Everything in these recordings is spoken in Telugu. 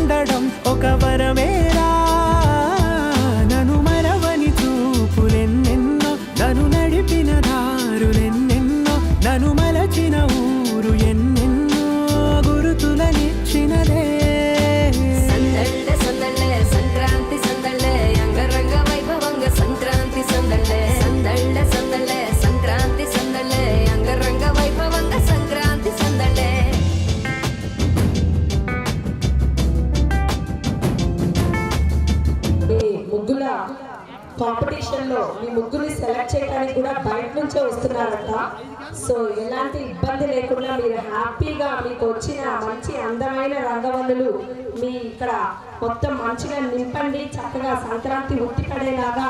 ఉండడం ఒక వరమేరా నన్ను మరవని చూపులెన్నెన్నో నన్ను నడిపిన దారులెన్నెన్నో నన్ను మలచిన ఊరు ఎన్నెన్నో గురుతులనిచ్చినదే సందళ్ళే సందళ్ళే సంక్రాంతి సందళ్ళే అంగరంగ వైభవంగ సంక్రాంతి సందళ్ళే సందళ్ళే సందళ్ళే సంక్రాంతి సందళ్ళే అంగరంగ వైభవంగ సంక్రాంతి సందళ్ళే ముగ్గుల కాంపిటీషన్ లో మీ ముగ్గుని సెలెక్ట్ చేయడానికి కూడా బయట నుంచే వస్తున్నారంట. సో ఎలాంటి ఇబ్బంది లేకుండా మీరు హ్యాపీగా మీకు వచ్చిన మంచి అందమైన రంగవల్లులు మీ ఇక్కడ మొత్తం మంచిగా నింపండి. చక్కగా సంక్రాంతి ఉట్టిపడేలాగా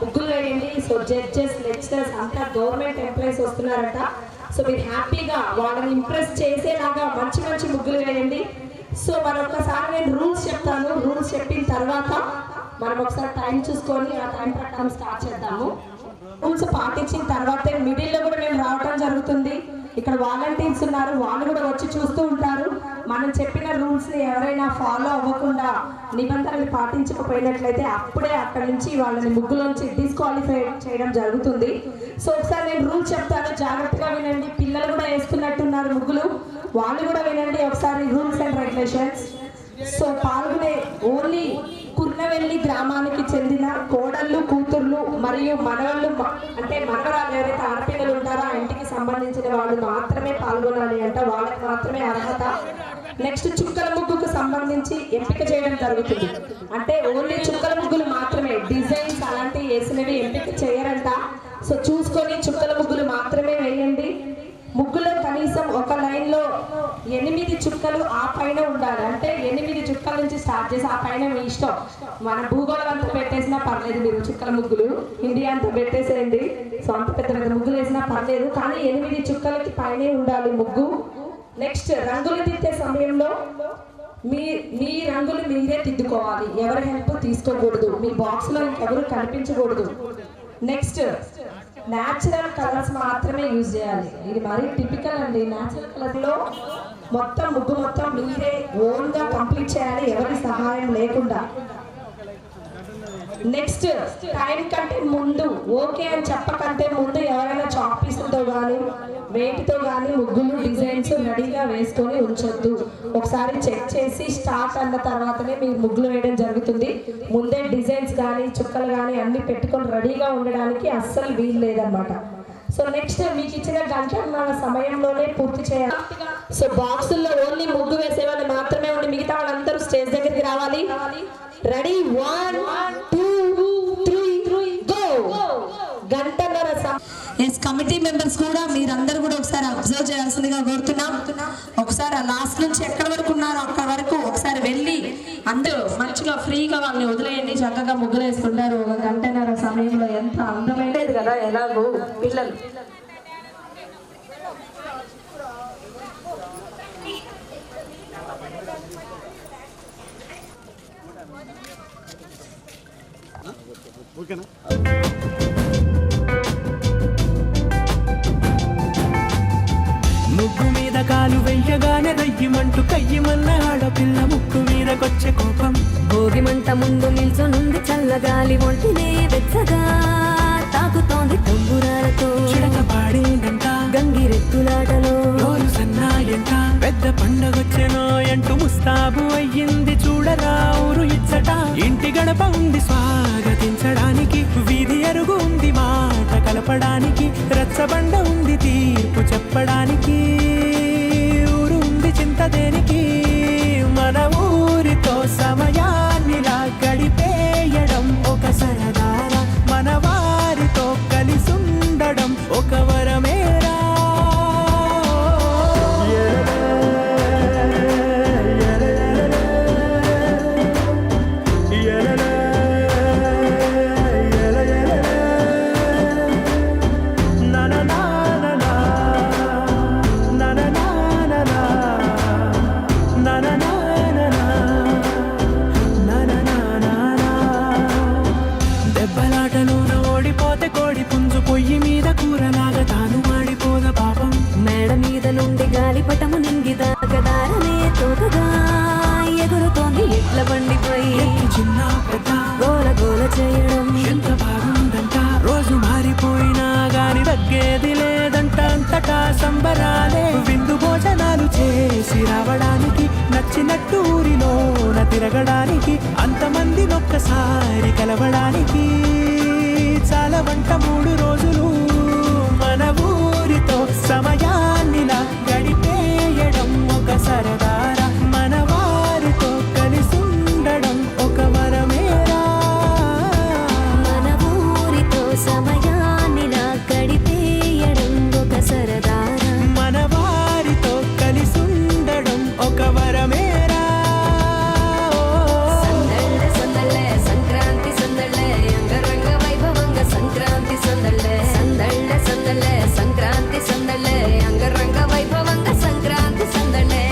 ముగ్గులు వేయండి. సో జడ్జెస్ లెక్చరర్స్ అంతా గవర్నమెంట్ ఎంప్లాయీస్ వస్తున్నారంట. సో మీరు హ్యాపీగా వాళ్ళని ఇంప్రెస్ చేసేలాగా మంచి మంచి ముగ్గులు వేయండి. సో మరొకసారి నేను రూల్స్ చెప్తాను. రూల్స్ చెప్పిన తర్వాత మనం ఒకసారి టైం చూసుకొని ఆ టైం ప్రకారం స్టార్ట్ చేద్దాము. రూల్స్ పాటించిన తర్వాతే మిడిల్లో కూడా మేము రావడం జరుగుతుంది. ఇక్కడ వాలంటీర్స్ ఉన్నారు, వాళ్ళు కూడా వచ్చి చూస్తూ ఉంటారు. మనం చెప్పిన రూల్స్ని ఎవరైనా ఫాలో అవ్వకుండా నిబంధనలు పాటించకపోయినట్లయితే అప్పుడే అక్కడి నుంచి వాళ్ళని ముగ్గులోంచి డిస్క్వాలిఫై చేయడం జరుగుతుంది. సో ఒకసారి నేను రూల్స్ చెప్తాను, జాగ్రత్తగా వినండి. పిల్లలు కూడా వేసుకున్నట్టున్నారు ముగ్గులు, వాళ్ళు కూడా వినండి ఒకసారి రూల్స్ అండ్ రెగ్యులేషన్స్. సో పాల్గొనే ఓన్లీ కుర్నవెల్లి గ్రామానికి చెందిన కోడళ్ళు, కూతుర్లు మరియు మనవళ్ళు అంటే మనవరాలు ఎవరైతే ఆడపిల్లలు ఉంటారో ఆ ఇంటికి సంబంధించిన వాళ్ళు మాత్రమే పాల్గొనాలి అంట. వాళ్ళకి మాత్రమే అర్హత. నెక్స్ట్ చుక్కల ముగ్గుకు సంబంధించి ఎంపిక చేయడం జరుగుతుంది. అంటే ఓన్లీ చుక్కల ముగ్గులు మాత్రమే, డిజైన్స్ అలాంటివి వేసినవి ఎంపిక చేయరంట. సో చూసుకొని చుక్కల ముగ్గులు మాత్రమే వేయండి. ముగ్గులో కనీసం ఒక లైన్లో 8 చుక్కలు ఆ పైన ఉండాలి. అంటే 8 చుక్కల నుంచి స్టార్ట్ చేసి ఆ పైన మీ ఇష్టం. మన భూగోళం అంతా పెట్టేసినా పర్లేదు, మీరు చుక్కల ముగ్గులు ఇండియా అంతా పెట్టేసేయండి. సో అంత పెద్ద పెద్ద ముగ్గులు వేసినా పర్లేదు, కానీ 8 చుక్కలకి పైనే ఉండాలి ముగ్గు. నెక్స్ట్ రంగులు దిద్దే సమయంలో మీ రంగులు మీరే దిద్దుకోవాలి. ఎవరి హెల్ప్ తీసుకోకూడదు. మీ బాక్స్లో ఇంకెవరు కనిపించకూడదు. నెక్స్ట్ న్యాచురల్ కలర్స్ మాత్రమే యూజ్ చేయాలి. ఇది మరీ టిపికల్ అండి. న్యాచురల్ కలర్లో మొత్తం ముగ్గు మొత్తం మీరే ఓన్గా కంప్లీట్ చేయాలి, ఎవరి సహాయం లేకుండా. నెక్స్ట్ టైం కంటే ముందు, ఓకే అని చెప్పకంటే ముందు ఎవరైనా చాక్ పీసులతో కానీ వేటితో కానీ ముగ్గులు డిజైన్స్ రెడీగా వేసుకొని ఉంచొద్దు. ఒకసారి చెక్ చేసి స్టార్ట్ అన్న తర్వాతనే మీరు ముగ్గులు వేయడం జరుగుతుంది. ముందే డిజైన్స్ కానీ చుక్కలు కానీ అన్ని పెట్టుకొని రెడీగా ఉండడానికి అస్సలు వీలు లేదన్నమాట. సో నెక్స్ట్ మీకు ఇచ్చిన గంటన్నర సమయంలోనే పూర్తి చేయాలి. సో బాక్సుల్లో ఓన్లీ ముగ్గు వేసే వాళ్ళు మాత్రమే ఉండి మిగతా వాళ్ళందరూ స్టేజ్ దగ్గరికి రావాలి. Ready 1 2 3 go. గంటన్నర కమిటీ మెంబర్స్ కూడా మీరందరూ కూడా ఒకసారి అబ్జర్వ్ చేయాల్సిందిగా కోరుతున్నాం. ఒకసారి లాస్ట్ నుంచి ఎక్కడి వరకు ఉన్నారో అక్కడ వరకు ఒకసారి వెళ్ళి అందరూ మంచిగా ఫ్రీగా వాళ్ళని వదిలేయండి. చక్కగా ముగ్గులు వేసుకుంటారు. ఒక గంటన్నర సమయంలో ఎంత అందమైనది కదా. ఎలాగో పిల్లలు ఓకేనా? ముగ్గు మీద కాలు వెయ్యగానే రయ్యమంటూ కయ్యమన్న ఆడపిల్ల ముక్కు మీదకొచ్చే కోపం. భోగి మంట ముందు నిల్చొనుంది చల్లగాలి ఒంటినే వెచ్చగా తాకుతోంది తంబురాలతో. చిడక పాడేదంట గంగిరెత్తులాటలో రోజు సన్నాయంట. పెద్ద పండగొచ్చెనో అంటూ ముస్తాబు అయ్యింది చూడరా ఊరు ఇచ్చట. ఇంటి గడప ఉంది స్వాగతించడానికి, వీధి అరుగు ఉంది మాట కలపడానికి, రచ్చబండ ఉంది తీర్పు చెప్పడానికి, ఊరు ఉంది చింత దేనికి. మన ఊరితో సమయాన్నిలా గడిపేయడం ఒక సరదారా, మన వారితో కలిసుండడం ఒక వరమేరా. Na na na ఎట్ల బండిపోయి ఎక్కి చిన్న పెద్ద గోల గోల చేయడం ఎంత బాగుందంట రోజు మారిపోయినా గాని తగ్గేది లేదంట అంతటా సంబరాలే విందు భోజనాలు చేసి రావడానికి నచ్చినట్టు ఊరిలోన తిరగడానికి అంతమంది ఒక్కసారి కలవడానికి చాలా వంట 3 రోజులు మన ఊరితో సమయాన్నిలా గడిపేయడం ఒక సరదారా మన వారితో కలిసి ఉండడం ఒక వరమేరా మన ఊరితో సమయాన్నిలా గడిపేయడం ఒక సరదారా మన వారితో కలిసి ఉండడం ఒక వరమేరా సందళ్ళే సందళ్ళే సంక్రాంతి సందళ్ళే అంగరంగ వైభవంగ సంక్రాంతి సందళ్ళే సందళ్ళే సందళ్ళే సంక్రాంతి సందళ్ళే అంగరంగ వైభవంగ సంక్రాంతి సందళ్ళే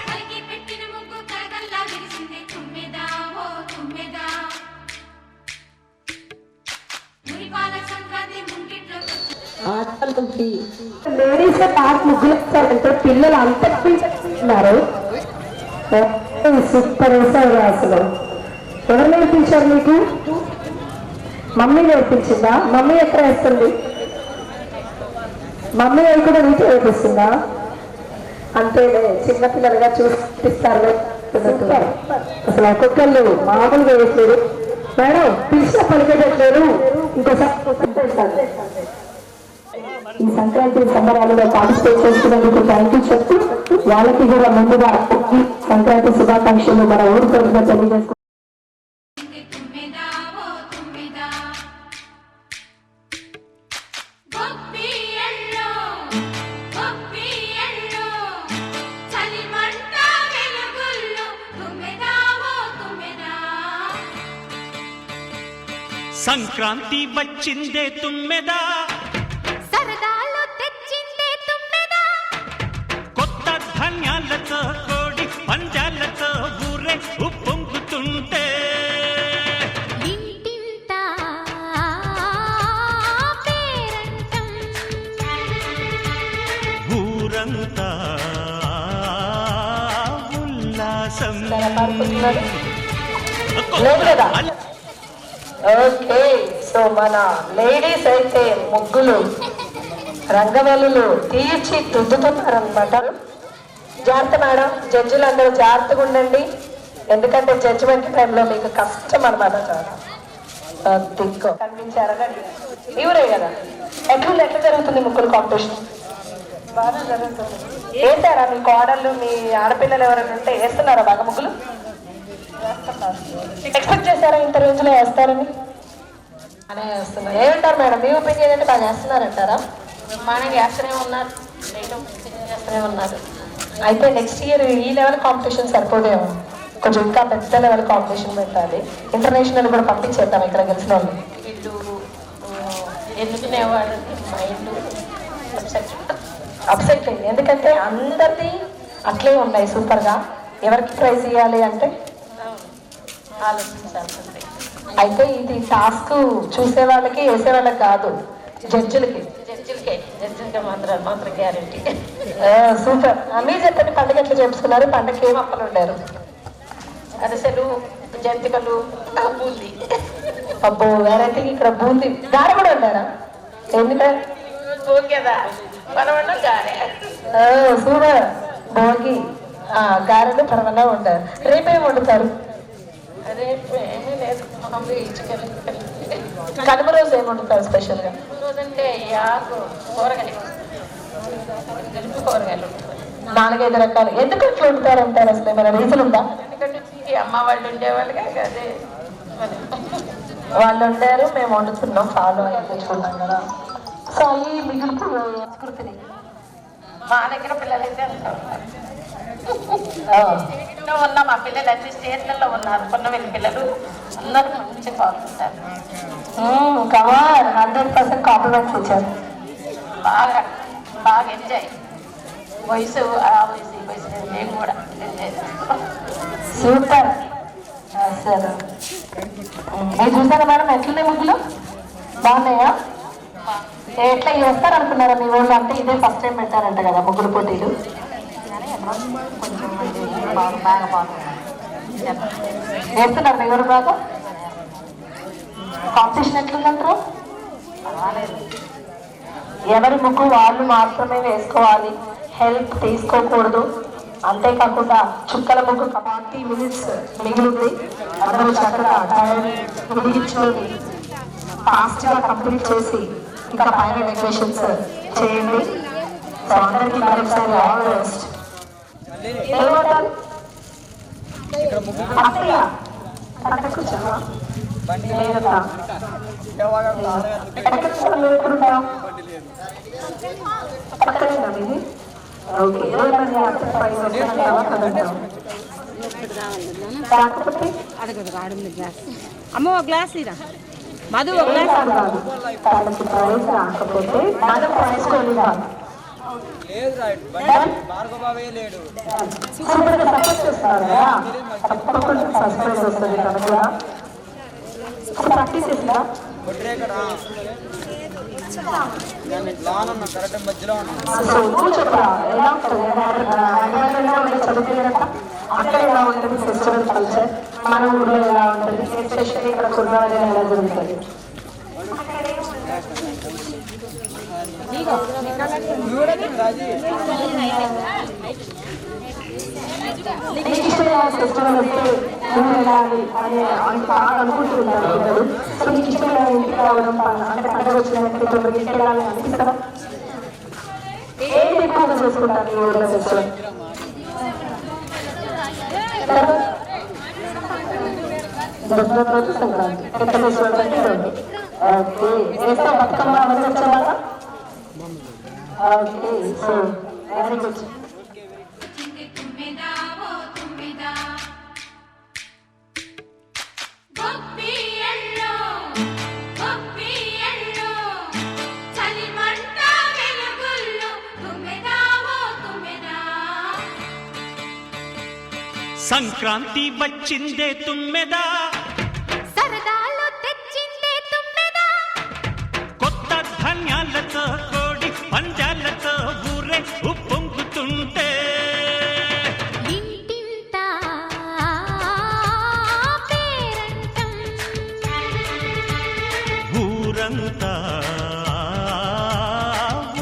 పైకి పెట్టిన ముగ్గు కరగల్లా విరిసింది తుమ్మెదా ఓ తుమ్మెదా మురిపాల సంక్రాంతి ముంగిట్లో ఆటలకి లేడీస్ పార్క్ ముగ్గులు వేస్తారంటే పిల్లలు అంత పిలుస్తున్నారు. సూపర్ వేసారు అసలు. ఎవరు నేర్పించారు మీకు? మమ్మీ నేర్పించిందా? మమ్మీ ఎక్కడ వేస్తుంది? మమ్మీ అవి కూడా నీకు నేర్పిస్తుందా? అంతేలే, చిన్నపిల్లలుగా చూపిస్తారు. అసలు ఒక్కొక్కళ్ళు మామూలుగా వేయట్లేదు. మేడం పిలిచిన పలికేటట్లేదు. ఇంకోసారి ఈ సంక్రాంతి సంబరాలలో పార్టిసిపేట్ చేస్తున్నందుకు థ్యాంక్ యూ చెప్తూ వాళ్ళకి కూడా ముందుగా ఈ సంక్రాంతి శుభాకాంక్షలు మన ఊరి తరఫున తెలియజేసుకుంటాం. తుమ్మెదా ఓ తుమ్మెదా గొప్పియల్లో చలిమంట వెలుగుల్లో తుమ్మెదా ఓ తుమ్మెదా సంక్రాంతి వచ్చిందే తుమ్మెదా సరదాలు తెచ్చిందే తుమ్మెదా కొత్త ధాన్యాలతో కోడి పంజాలతో ఊరే ఉప్పొంగుతుంటే ఇంటింటా పేరంటం ఊరంతా ఉల్లాసం ఓకే, సో మన లేడీస్ అయితే ముగ్గులు రంగవల్లులు తీర్చిదిద్దుతున్నారనమాట. జాగ్రత్త మేడం, జడ్జిలు అందరూ జాగ్రత్తగా ఉండండి. ఎందుకంటే జడ్జిమెంట్ టైంలో మీకు కష్టం అనమాట. చాలా దిక్కు కనిపించారని ఇవరే కదా. ఎట్లా జరుగుతుంది ముగ్గులు కాంపిటీషన్? బాగా జరుగుతుంది. ఏంటారా మీ కోడళ్ళు మీ ఆడపిల్లలు ఎవరైనా ఉంటే వేస్తున్నారా బాగా ముగ్గులు? ఎక్స్పెక్ట్ చేశారా ఇంత రేంజ్లో వేస్తారని? అనే వేస్తున్నారు. ఏమంటారు మేడం, మీ ఒపీనియన్ అంటే బాగా చేస్తున్నారంటారా? బ్రహ్మాండంగా చేస్తూనే ఉన్నారు, చేస్తూనే ఉన్నారు. అయితే నెక్స్ట్ ఇయర్ ఈ లెవెల్ కాంపిటీషన్ సరిపోదేమో, కొంచెం ఇంకా పెద్ద లెవెల్ కాంపిటీషన్ పెట్టాలి. ఇంటర్నేషనల్ కూడా పంపించేద్దాం ఇక్కడ గెలిచిన వాళ్ళు. వీళ్ళు ఎన్నుకునేవాడు మైండ్ అప్సెట్ అయింది. ఎందుకంటే అందరిది అట్లే ఉన్నాయి సూపర్గా. ఎవరికి ప్రైజ్ ఇవ్వాలి అంటే ఆలోచించాల్సింది. అయితే ఇది టాస్క్ చూసే వాళ్ళకి వేసే వాళ్ళకి కాదు, జడ్జిలకే మాత్రం గ్యారెంటీ. సూపర్. మీరు చెప్పండి, పండుగ ఎట్లా చేసుకున్నారు? పండుగకి ఏం అప్పలు ఉండారు? అరిసెలు, జంతికలు, బూందీ. అబ్బో వెరైటీ. ఇక్కడ బూందీ గారె కూడా ఉండారా? ఎందుకంటే సూపర్. భోగి గారెలు పరవలా ఉంటారు. రేపేం వండుతారు? కనుమ రోజు ఏమి వండుతారు స్పెషల్గా? కూరగాయలు 4-5 రకాలు. ఎందుకు అట్లా వండుతారు అంటారు? అసలు ఏమైనా రీజన్ ఉందా? అమ్మ వాళ్ళు ఉండేవాళ్ళు అదే వాళ్ళు వండారు, మేము వండుతున్నాం, ఫాలో అయి తెచ్చుకుంటాం కదా. సో ఈ మిగులుపు సంస్కృతిని మా దగ్గర పిల్లలైతే అంతా ఉన్నారు. ఇంట్లో ఉన్న మా పిల్లలు అన్ని స్టేట్లలో ఉన్నారు. కొన్నవెల్లి పిల్లలు అందరూ మంచి బాగుంటారు. కమాన్ 100% కాంప్లిమెంట్స్ ఇచ్చారు. బాగా బాగా ఎంజాయ్. వయసు ఆ వయసు ఈ వయసు మేము కూడా ఎంజాయ్ చేస్తాం. సూపర్. సరే మీరు చూసారా మేడం ఎట్లున్నాయి ముగ్గులు? బాగున్నాయా? ఎట్లా చేస్తారు అనుకున్నారా మీ వాళ్ళు? అంటే ఇదే ఫస్ట్ టైం పెట్టారంట కదా ముగ్గురు పోటీలు. కొంచెం బాగా బాగుంది. చేస్తున్నారు మీ ఊరు బాగా? కాంపిటీషన్ ఎట్లుందంటారు? ఎవరి ముగ్గు వాళ్ళు మాత్రమే వేసుకోవాలి, హెల్ప్ తీసుకోకూడదు. అంతేకాకుండా చుక్కల ముగ్గు 40 minutes మిగిలింది. అందరూ చక్కగా టైం ముగించుకొని ఫాస్ట్గా కంప్లీట్ చేసి ఇంకా పైన డెకరేషన్స్ చేయండి. సో అందరికీ మరొకసారి ఆల్ ది బెస్ట్. ఏమంటారు అత్తయ్య? పక్కకు కూర్చోమా. లేదక్క ఎక్కడుంటాం? పక్కనేనా మీది? ఓకే. కాకపోతే అమ్మ ఒక గ్లాస్ ఇరా మధు ఒక గ్లాస్ తనకి ప్రైజ్ రాకపోతే మనం ప్రైజ్ కొనివ్వాలి. సపోర్ట్ చేస్తారు కదా, తప్పకుండా ఫస్ట్ ప్రైజ్ వస్తుంది తనకు కూడా. ప్రాక్టీస్ చేసిందా? చెప్పరా ఎలా ఉంటుంది చదువుకునేట అక్కడ ఎలా ఉంటుంది ఫెస్టివల్ కల్చర్, మన ఊర్లో ఎలా ఉంటుంది, ఎస్పెషల్లీ ఇక్కడ కుర్రాలు ఎలా జరుగుతుంది? మీకు ఇష్టమైన ఫెస్టివల్ వస్తే నువ్వు వెళ్ళాలి అని బాగా అనుకుంటున్నారు పిల్లలు. సో మీకు ఇష్టమైన ఇంటికి రావడం, అంటే పండుగ వచ్చిన తొమ్మిది ఇంటికి వెళ్ళాలని అనిపిస్తారా? ఏది ఎక్కువగా చేసుకుంటారు ఈ ఊళ్ళో ఫెస్టివల్? దసరా రోజు సంక్రాంతి, పెద్ద ఫెస్టివల్ అంటే రోజు. ఓకే. వేస్తాం బతుకమ్మ అవన్నీ వచ్చేవాళ్ళ? ఓకే. So very good. తుమ్మెదా ఓ తుమ్మెదా గొప్పియల్లో చలిమంట వెలుగుల్లో తుమ్మెదా ఓ తుమ్మెదా. సంక్రాంతి వచ్చిందే తుమ్మెదా, సరదాలు తెచ్చిందే తుమ్మెదా, కొత్త ధాన్యాలతో కోడి పంజాలతో ఊరే ఉప్పొంగుతుంటే, ఇంటింటా పేరంటం, ఊరంతా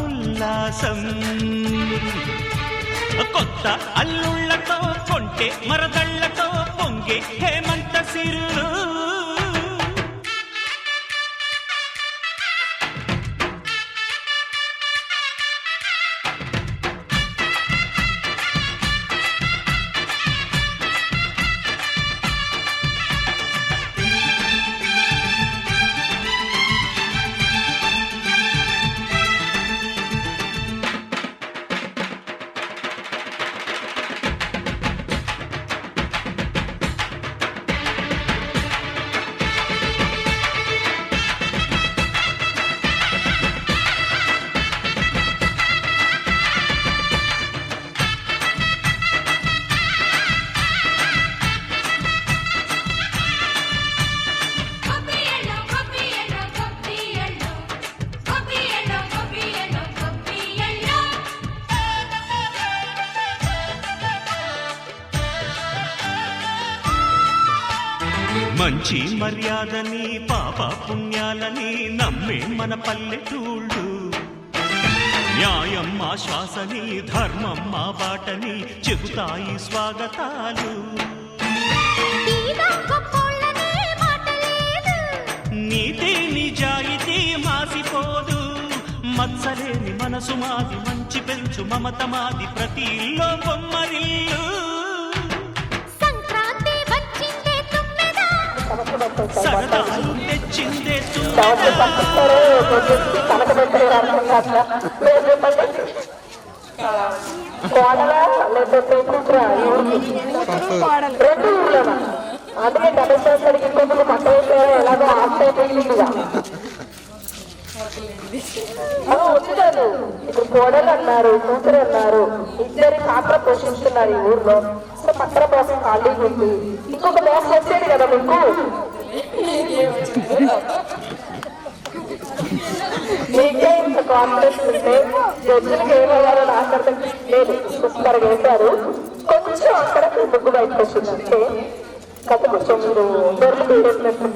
ఉల్లాసం. కొత్త అల్లుళ్లతో కొంటే మరదళ్లతో పొంగే హేమంత సిరులు. గొప్పియల్లో గొప్పియల్లో గొప్పియల్లో గొప్పియల్లో గొప్పియల్లో గొప్పియల్లో. మంచి మర్యాదని పాప పుణ్యాలని నమ్మే మన పల్లెటూళ్ళు, న్యాయం మా శ్వాసని ధర్మం మా బాటని చెబుతాయి స్వాగతాలు. తీరా గొప్పోళ్ళనే మాట లేదు, నీతి నిజాయితీ మాసిపోదు, మత్సలేని మనసు మాది, మంచి పెంచు మమత మాది, ప్రతి ఇల్లో బొమ్మరిల్లు. సంక్రాంతి వచ్చిందే తుమ్మెదా, సరదాలు తెచ్చిందే పంపిస్తారు. కనకబెట్టారు కోడలా లేకపోతే కూతురా? రెండు ఊళ్ళోనా? అందుకే డబ్బులకి కొంచెం పక్క వేసారో ఎలాగో ఆఫ్ అయిపోయిందిగా. వచ్చారు ఇప్పుడు కోడలు అన్నారు, కూతురు అన్నారు, ఇద్దరి పాత్ర పోషిస్తున్నారు ఈ ఊర్లో. సో పక్కన బాసం ఖాళీగా ఉంది, ఇంకొక బాస్ వచ్చేది కదా మీకు. మీకే ఇంత కాన్ఫిడెన్స్ ఉంటే జడ్జిలకు ఏమయ్యారో నాకు అర్థం లేదు. సూపర్గా వేశారు. కొంచెం అక్కడ ముగ్గు బయటకు వచ్చిందంటే కథ కొంచెం మీరు దొరికి తీరేసినట్టు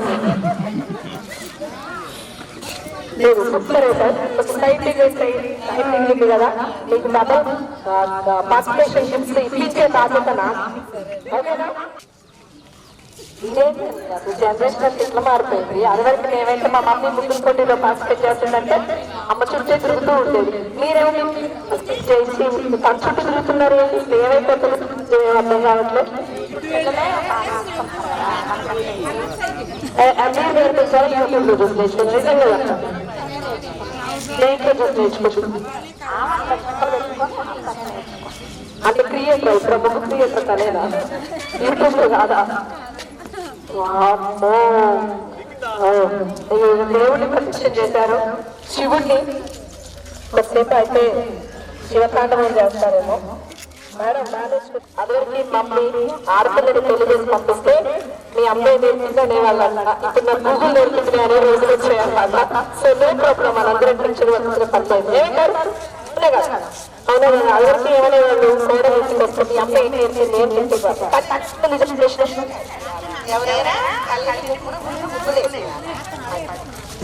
లేదు. సూపర్ వేశారు. సైడ్లింగ్ సైడ్లింగ్ కదా, మీకు డబల్ పార్టిసిపేషన్ షిప్స్ ఇప్పించే బాధ్యత నాకు. ఓకేనా? జనరేషన్ ఎట్లా మారిపోయింది. అదివరకు మేమైతే మా మమ్మీ ముగ్గురు పోటీలో పార్టిసిపేట్ చేస్తుందంటే అమ్మ చుట్టూ తిరుగుతూ ఉండేది. మీరేమి చేసి తన చుట్టూ తిరుగుతున్నారు, ఏమైతే అర్థం కావట్లేదు. అంటే క్రియేటర్ ఇప్పుడు ముగ్గు క్రియేటర్ తనేనా, యూట్యూబ్ లో కాదా? దేవుడిని ప్రతిష్ఠ చేశారు, శివుడిని కొద్దిసేపు అయితే శివతాండవం చేస్తారేమో. మేడం అదివరకు మమ్మీ ఆడపిల్లని పెళ్లి చేసి పంపిస్తే మీ అమ్మాయి నేర్పింది అనేవాళ్ళ. ఇప్పుడు నా గూగుల్ నేర్పింది అనే రోజులు వచ్చాయన్నమాట. సో నో ప్రాబ్లం, మనందరం నుంచి వచ్చిన పర్లేదు. అవునా కదా? అదివరకు ఏమైనా వాళ్ళు కూడా నేర్చుకొస్తే మీ అమ్మాయి నేర్పింది ఏం నేర్పించారు.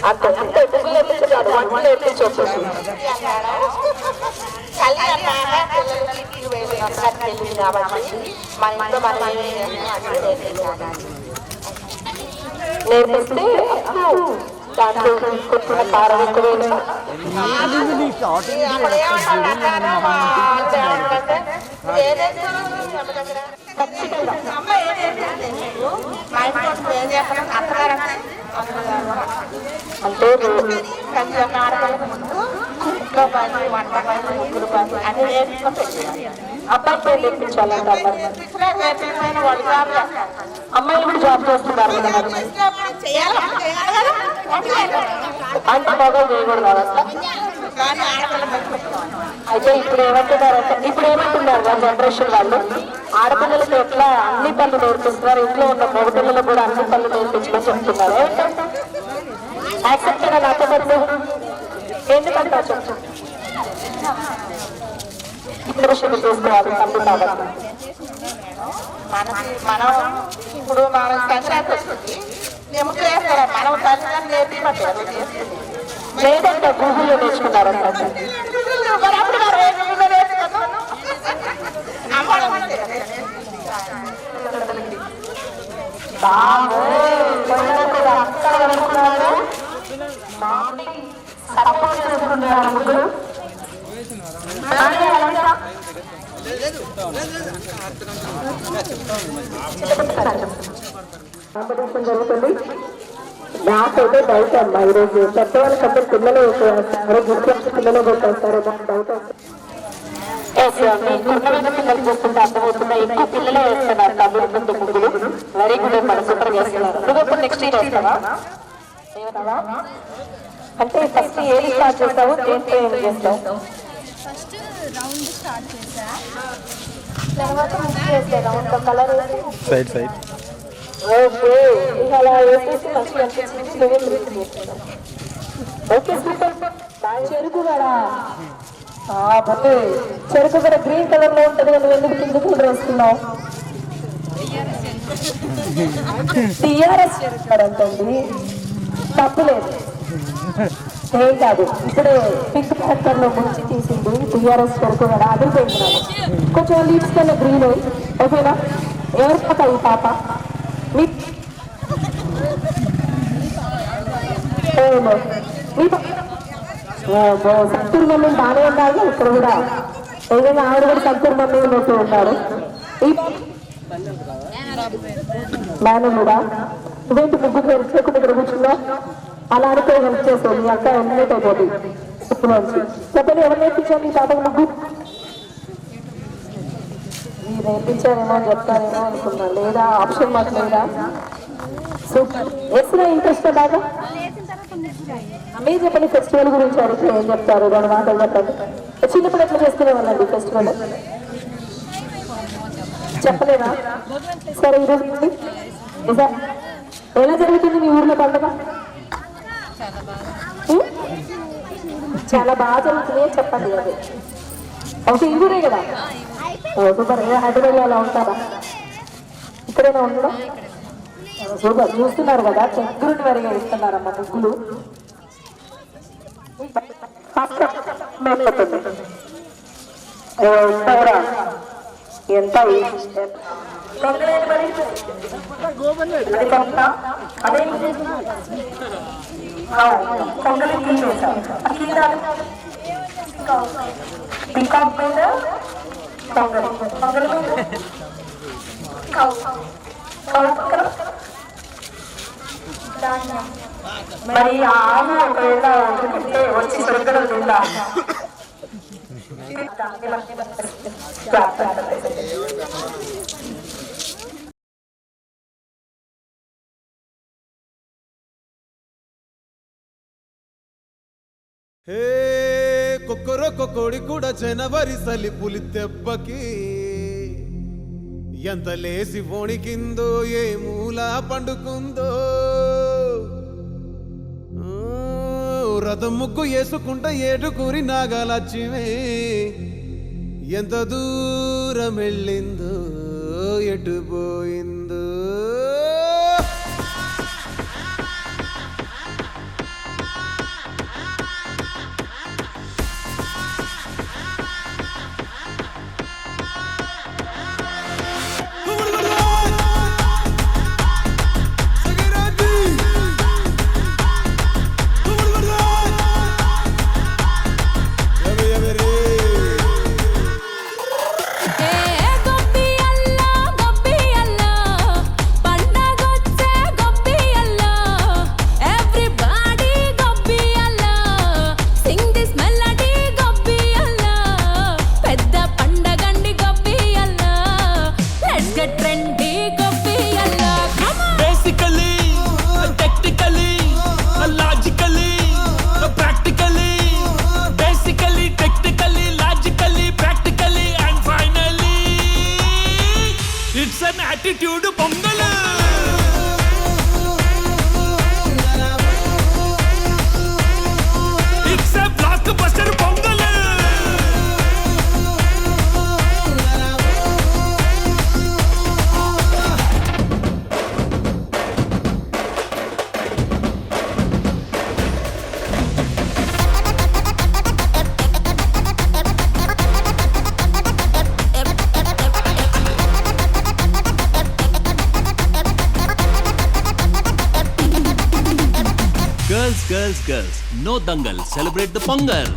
అంతే అంతే ముగ్గులు నేర్పించాడు, వంటలు నేర్పించవచ్చు. నేర్పిస్తే దాంట్లో కొట్టిన కారం ఎక్కువ అంటే అబ్బాయి పేరు నేర్పించాలంటే అమ్మాయిలు కూడా జాబ్ చేస్తున్నారు కదా, అంటే మొదలు చేయకూడదు. అయితే ఇప్పుడు ఏమంటున్నారు జనరేషన్ వాళ్ళు, ఆడపిల్లలకి ఎట్లా అన్ని పనులు నేర్పిస్తున్నారు, ఇంట్లో ఉన్న మగపిల్లలకు కూడా అన్ని పనులు నేర్పించమని చెప్తున్నారు. యాక్సెప్ట్ చేయడం నాతో ఎందుకంటే చెప్తాను ఇద్దరు శుభ్రం చేసుకోవాలి తప్పు కాబట్టి. మనం ఇప్పుడు మనం సంక్రాంతి వస్తుంది, మేము చేస్తారా మనం తల్లిదండ్రులు నేర్పించమంటారు. లేదంటే గూగుల్లో నేర్చుకున్నారంట. సపోర్ట్ చేసుకుంటున్నారు ముగ్గురు. కాంపిటీషన్ జరుగుతుంది. నాకైతే డౌట్ అమ్మా, ఈరోజు పెద్దవాళ్ళకందరూ పిల్లలు పిల్లలు కొట్టేస్తారేమో డౌట్. పిల్లలు చూస్తుంటే అర్థమవుతుందా, ఎక్కువ పిల్లలే వేస్తున్నారు తమ్ముడు ముందు ముగ్గురు. వెరీ గుడ్ మన సూపర్ చేస్తున్నారు. నువ్వు ఇప్పుడు నెక్స్ట్ ఇయర్ వేస్తావా? అంటే ఫస్ట్ ఏది స్టార్ట్ చేస్తావు, దేంట్లో ఏం చేస్తావు? తర్వాత ముగ్గు వేస్తే round colour side side. Okay, ఇక అలా వేసేసి మంచిగా అనిపించింది. Okay super. చెరుకు కూడా చెరుకు కూడా గ్రీన్ కలర్ లో ఉంటది కదా, ఎందుకు పింక్ కలర్ వేస్తున్నావు? టిఆర్ఎస్ అంటండి, తప్పులేదు, ఏం కాదు. ఇప్పుడే పింక్ కలర్ లో ముంచి తీసింది టిఆర్ఎస్ చెరుకు కూడా, అది పోయింది. కొంచెం లీవ్స్ కన్నా గ్రీన్. ఓకేనా? ఎవరి పాప ఈ పాప? సంతూర్ మమ్మీ బాగానే ఉన్నారు ఇక్కడ కూడా, ఏదైనా ఆవిడ కూడా సంతూర్ మమ్మీ ఉన్నట్టు ఉంటారు. మేడం కూడా ఇదేంటి ముగ్గురు హెల్ప్ చేయకుండా ఇక్కడ కూర్చున్నావు? అలా అనుకో హెల్ప్ చేస్తావు, మీ అక్క ఎలిమినేట్ అయిపోతుంది ఇప్పుడు నుంచి. చెప్పండి, ఎవరు నేర్పించారు ఈ పాప ముగ్గు? నేర్పించారేమో అని చెప్తారేమో అనుకున్నా, లేదా ఆప్షన్ మాకు లేదా? సో వేసిన ఇంట్రెస్ట్ బాగా మీరు చెప్పండి. ఫెస్టివల్ గురించి అడిగితే ఏం చెప్తారు? 2 మాటలు చెప్పండి. చిన్నప్పుడు ఎట్లా చేసుకునే వాళ్ళండి ఫెస్టివల్? చెప్పలేదా? సరే ఈరోజు ఎలా జరుగుతుంది మీ ఊర్లో పండుగ? చాలా బాగా జరుగుతుంది చెప్పండి. అది ఓకే, ఈ ఊరే కదా? సూపర్. హైదరాబాద్లో అలా ఉంటారా? ఇక్కడైనా ఉండడం? సూపర్. చూస్తున్నారు కదా, దగ్గరుండి వరిగా ఇస్తున్నారమ్మా ముగ్గులు. ఎంత పికాక్ మీద మరి ఆమె ఒకవేళ వచ్చి దొరకడం ఉందా? హే కొక్కరొక్క కోడి కూడా జనవరి సలి పులి దెబ్బకి ఎంత లేసి వణికిందో, ఏ మూల పండుకుందో. రథం ముగ్గు వేసుకుంట ఏడుకూరి నాగాలచ్చివే ఎంత దూరం వెళ్ళిందో, ఎటు పోయిందో. attitude pongal. It's a blockbuster pongal. Girls, no dangal, celebrate the Pongal.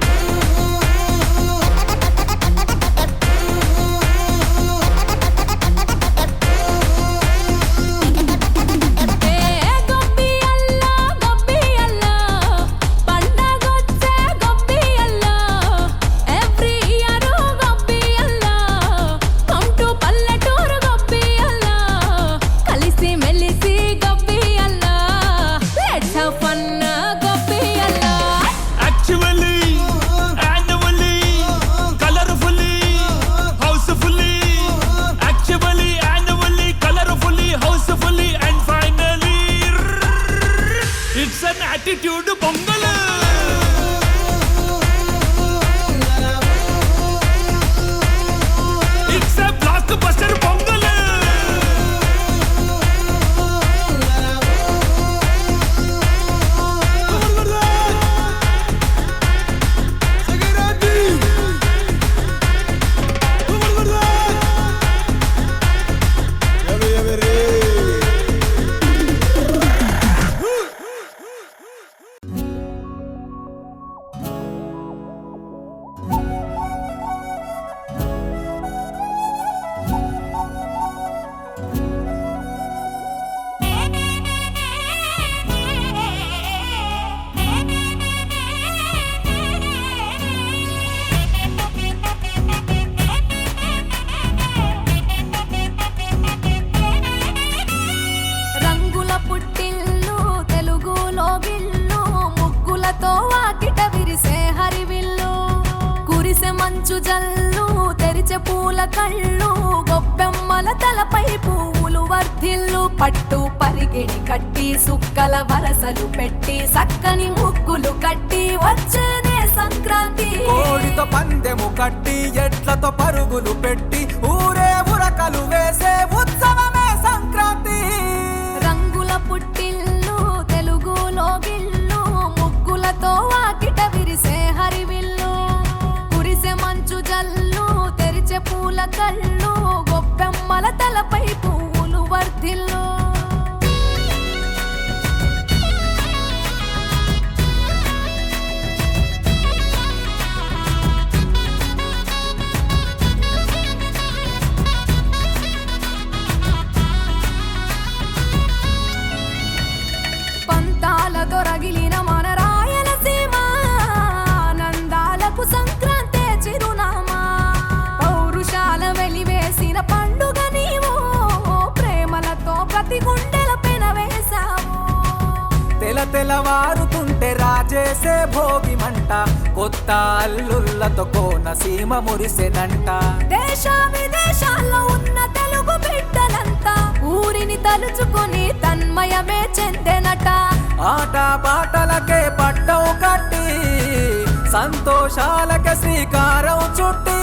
జల్లు తెరిచే పూల కళ్ళు గొప్పెమ్మల తలపై పువ్వులు వర్ధిల్లు పట్టు పరిగిణి కట్టి సుక్కల వరసలు పెట్టి సక్కని ముగ్గులు కట్టి వచ్చేనే సంక్రాంతి కోడితో పందెము కట్టి ఎట్లతో పరుగులు పెట్టి ఊరే ఉరకలు వేసే ఉత్సవమే సంక్రాంతి రంగుల పుట్టిల్లు తెలుగులో గిల్లు ముగ్గులతో వాకిట విరిసే హరివిల్లు కురిసే మంచు జల్లు తెరిచే పూల కళ్ళు గొప్పెమ్మల తలపై పువ్వులు వర్ధిల్లు రగిలిన మన రాయలసీమ ఆనందాలకు సంక్రాంతి చిరునామా పౌరుషాల వెలివేసిన పండుగ నీవు ప్రేమలతో ప్రతి గుండెల పెనవేశావు తెలవారుతుంటే రాజేసే భోగి మంట కొత్త అల్లుళ్ళతో కోనసీమ మురిసెనంట దేశ విదేశాల్లో ఉన్న తెలుగు బిడ్డలంతా ఊరిని తలుచుకొని తన్మయమే చెందెనట ఆట పాటలకే పట్టం కట్టి సంతోషాలకే శ్రీకారం చుట్టి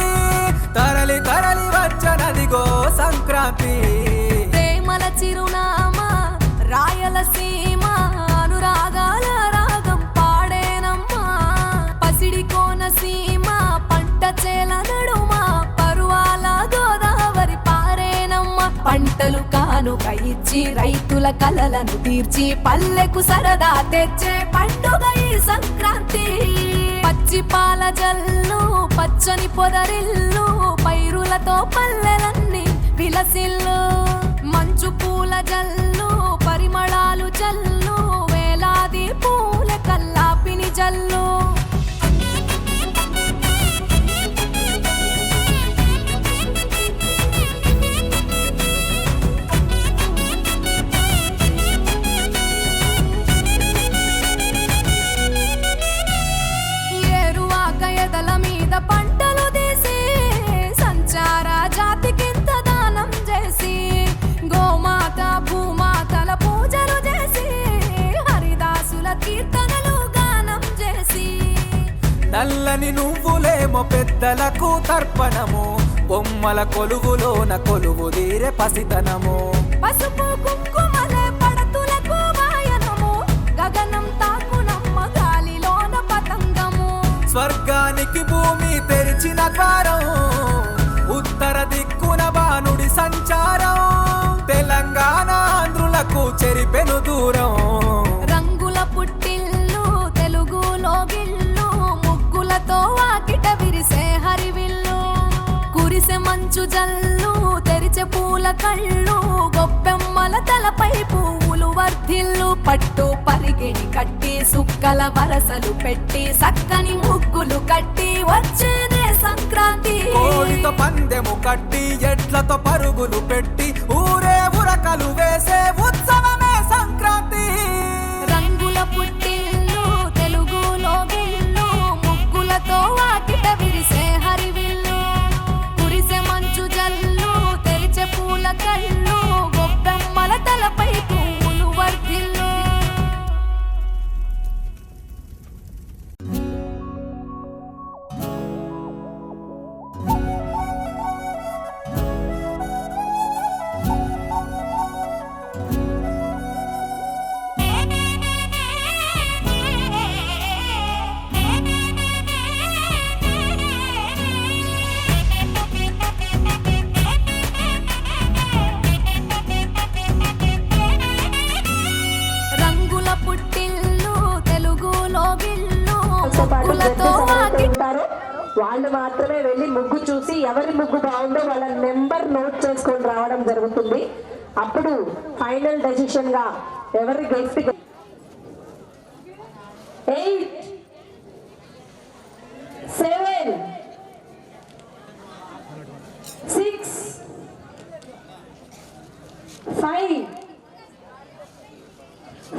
తరలి తరలి వచ్చనదిగో సంక్రాంతి ప్రేమల చిరునామా రాయలసీమ అనురాగాల రాగం పాడేనమ్మా పసిడి కోనసీమ పంట చేల నడుమ పరువాల గోదావరి పారేనమ్మ పంటలు కానుక ఇచ్చి రైతుల కలలను తీర్చి పల్లెకు సరదా తెచ్చే పండుగ ఈ సంక్రాంతి పచ్చి పాల జల్లు పచ్చని పొదరిల్లు పైరులతో పల్లెలన్నీ విలసిల్లు మంచు పూల జల్లు పరిమళాలు జల్లు వేలాది పూల కల్లాపిని జల్లు ఎదల మీద పంటలు తీసి సంచార జాతికింత దానం చేసి గోమాత భూమాతల పూజలు చేసి హరిదాసుల కీర్తనలు గానం చేసి నల్లని నువ్వులేమో పెద్దలకు తర్పణము బొమ్మల కొలువులోన కొలువు తీరే పసితనము పసుపు కుంకుమలే పడతులకు వాయనము గగనం తాకునమ్మ గాలిలోన పతంగము స్వర్గానికి భూమి తెరిచిన ద్వారం ఉత్తర దిక్కున బాణుడి సంచారం తెలంగాణ ఆంధ్రులకు చెరిపెను దూరం రంగుల పుట్టిల్లు తెలుగులో గిల్లు ముగ్గులతో వాకిట విరిసే హరివిల్లు కురిసే మంచు జల్లు తెరిచే పూల కళ్ళు గొప్పెమ్మల తలపై పువ్వులు వర్ధిల్లు పట్టు పరిగిణి కట్టి సుక్కల వరసలు పెట్టి సక్కని ముగ్గులు కట్టి వచ్చేదే సంక్రాంతి కోడితో పందెము కట్టి ఎట్లతో పరుగులు పెట్టి ఊరే ఉరకలు వేసే ఉత్సవమే సంక్రాంతి రంగుల పుట్టిల్లు తెలుగులో గిల్లు ముగ్గులతో వాకిట విరిసే హరివిల్లు కురిసే మంచు జల్లు తెరిచే పూల కళ్ళు గొప్పెమ్మల తలపై పువ్వులు వర్ధిల్లు వాళ్ళు మాత్రమే వెళ్ళి ముగ్గు చూసి ఎవరి ముగ్గు బాగుందో వాళ్ళ నెంబర్ నోట్ చేసుకొని రావడం జరుగుతుంది. అప్పుడు ఫైనల్ డెసిషన్ గా ఎవరి గిఫ్ట్ 8 7 6 5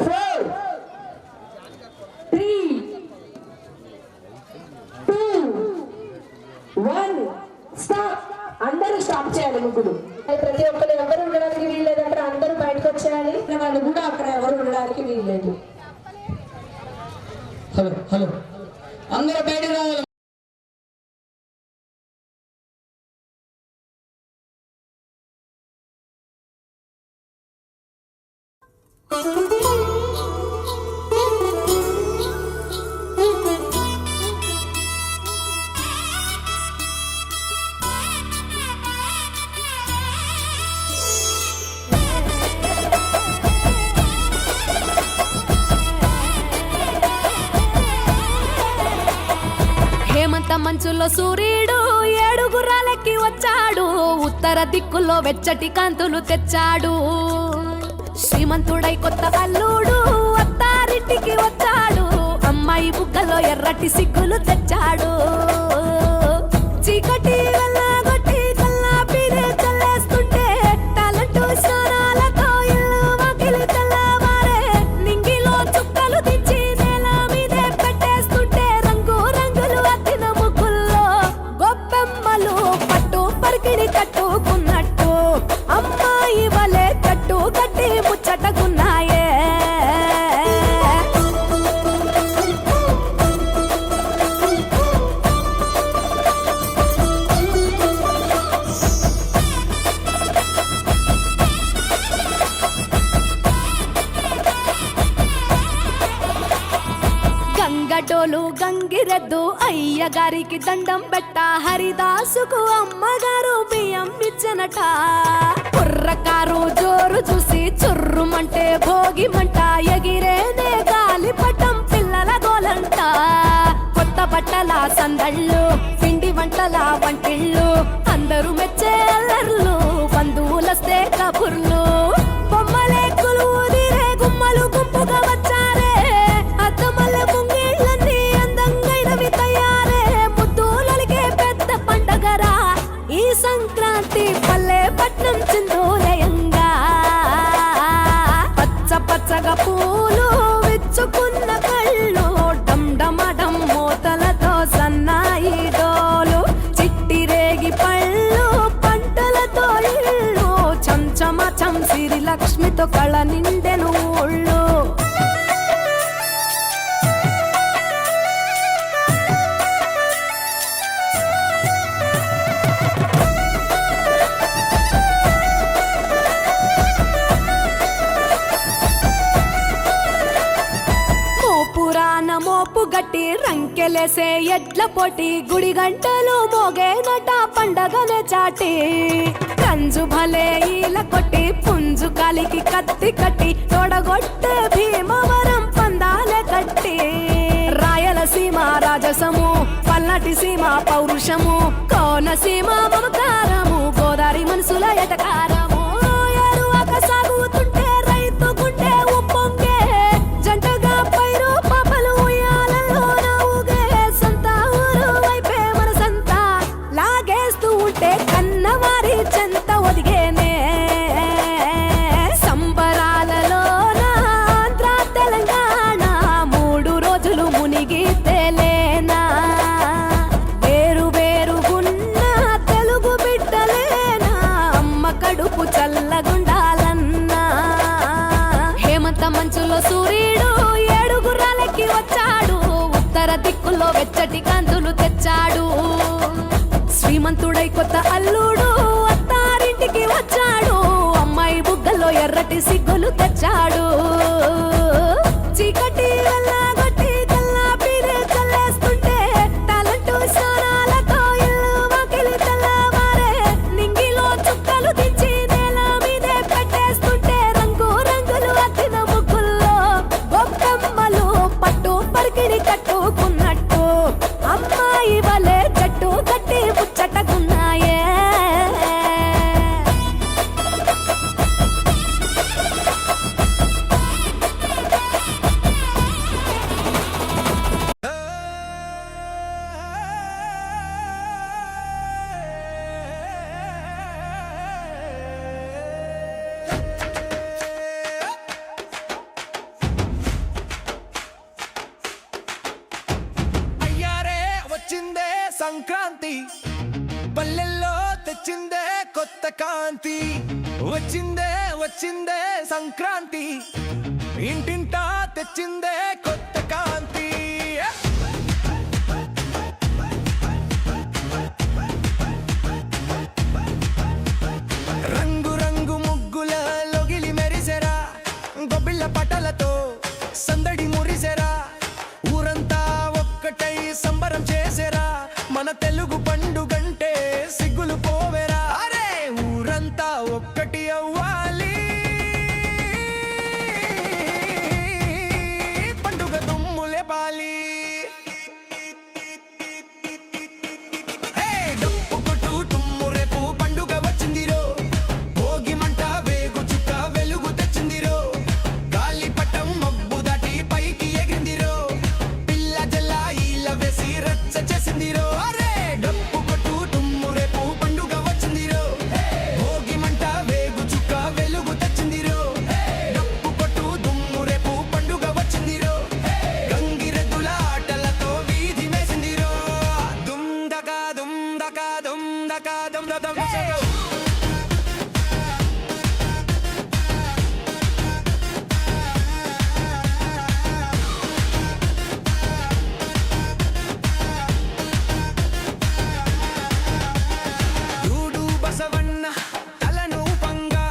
4 3 2 1 వాళ్ళు కూడా అక్కడ ఎవరు ఉండడానికి వీల్లేదు. హలో హలో అందరూ బయటకు రావాలి. హేమంత మంచులో సూర్యుడు ఏడుగురాలెక్కి వచ్చాడు. ఉత్తర దిక్కులో వెచ్చటి కాంతులు తెచ్చాడు. శ్రీమంతుడై కొత్త అల్లుడు అత్తారింటికి వచ్చాడు. అమ్మాయి బుగ్గలో ఎర్రటి సిగ్గులు తెచ్చాడు. చీకటి వెళ్ళగొట్టి కల్లాపినే చల్లేస్తుంటే టాలెంట్ స్నానాలతో ఇల్లు వాకిలి తెల్లవారే. నింగిలో చుక్కలు దించి నేల మీదే పెట్టేస్తుంటే రంగు రంగులు అద్దిన ముగ్గుల్లో గొప్పెమ్మలు పట్టు పరికిణి కట్టుకున్నట్టు అమ్మాయి వలె కట్టు కట్టి ముచ్చటకున్నాయే. గంగటోలు గంగిరెద్దు అయ్యగారికి దండం పెట్ట. హరిదాసుకు అమ్మగారు బియ్యం ఇచ్చనట. కుర్రకారు జోరు చూసి చుర్రుమంటే భోగిమంట. ఎగిరేనే గాలిపటం పిల్లల గోలంట. కొత్త బట్టల సందళ్ళు పిండి వంటల వంటిళ్ళు అందరూ మెచ్చే అల్లర్లు బంధువులస్తే కబుర్లు. బొమ్మలే కొలువుదిరే గుమ్మలు గుంపుగా వచ్చారే. అద్దమల్లె ముంగిళ్ళన్నీ అందంగైనవి తయారే. ముద్దులలిగే పెద్ద పండగరా ఈ సంక్రాంతి పల్లె పట్నం చిందోలయంగా. పచ్చ పచ్చగా పూలు విచ్చుకున్న కళ్ళు డమ్డమడం మూతలతో సన్నాయి డోలు. చిట్టి రేగి పళ్ళు పంటలతో ఇళ్ళు చంచమచం సిరి లక్ష్మితో కళ నిండెను ఊళ్ళు. పురాణ మోపు గట్టి రంకెలేసే ఎడ్ల పోటీ. గుడి గంటలు మోగేనట పండగనే చాటి. కంజు భలే ఈల కొట్టి పుంజు కాలికి కత్తి కట్టి తొడగొట్టే భీమవరం పందాలే కట్టి. రాయలసీమ రాజసము పల్నాటి సీమ పౌరుషము కోనసీమ మమకారము గోదావరి మనసుల ఎటకారము. ఎరువక సాగుతుంటే రైతు గుండె ఉప్పొంగే. జంటగా పైరు పాపలు ఉయ్యాలలో నవ్వుగే. సంత ఊరు వైపే మనసంతా లాగేస్తూ ఉంటే కన్నవారి చెంత ఒదిగేనే. సంబరాలలోన ఆంధ్ర తెలంగాణ 3 రోజులు మునిగి తేలేనా. వేరు వేరుగున్న తెలుగు బిడ్డలేనా అమ్మ కడుపు చల్లగుండాలన్నా. హేమంత మంచులో సూర్యుడు ఏడుగురాలెక్కి వచ్చాడు. ఉత్తర దిక్కులో వెచ్చటి కాంతులు తెచ్చాడు. శ్రీమంతుడై కొత్త అల్లుడు అత్తారింటికి వచ్చాడు. అమ్మాయి బుగ్గలో ఎర్రటి సిగ్గులు తెచ్చాడు. చీకటి వెళ్ళగొట్టి కల్లాపినే చల్లేస్తుంటే టాలెంట్ స్నానాలతో ఇల్లు వాకిలి తెల్లవారే. నింగిలో చుక్కలు దించి నేల మీదే పెట్టేస్తుంటే రంగు రంగులు అద్దిన ముగ్గుల్లో గొప్పమ్మలు పట్టు పరికిణి కట్టుకున్నట్టు అమ్మాయి వలె జట్టు కట్టి ముచ్చటకున్నాయే. అయ్యారే వచ్చిందే సంక్రాంతి పల్లెల్లో తెచ్చిందే కొత్త కాంతి. వచ్చిందే వచ్చిందే సంక్రాంతి, ఇంటింటా తెచ్చిందే కొత్త కాంతి. రంగు రంగు ముగ్గుల లొగిలి మెరిసెరా, గొబ్బిళ్ళ పటలతో సందడి మురిసెరా, ఊరంతా ఒక్కటై సంబరం చేసెరా, మన తెలుగు పండుగంటే సిగ్గులు పోవెరా. అరే ఊరంతా ఒక్కటి అవ్వాలి, పండుగ దుమ్ములే బాలి. డప్పు కొట్టు తుమ్ము రేపు పండుగ వచ్చిందిరో, భోగి మంట వేగు చుక్క వెలుగు తెచ్చిందిరో, గాలి పట్టం మబ్బు దాటి పైకి ఎగిందిరో, పిల్ల జల్ల ఈల వేసి రచ్చ చేసిందిరో. అరే డప్పు కొట్టు తుమ్ము రేపు పండుగ వచ్చిందిరో, భోగి మంట వేగు చుక్క వెలుగు తెచ్చిందిరో, డప్పు కొట్టు దుమ్ము రేపు పండుగ వచ్చిందిరో, గంగిరెద్దుల ఆటలతో వీధి మేసిందిరో. దుమ్ దకా దుమ్ దకా దుమ్ దకా దుమ్ దదం. దూడు బసవన్న తలను పంగా,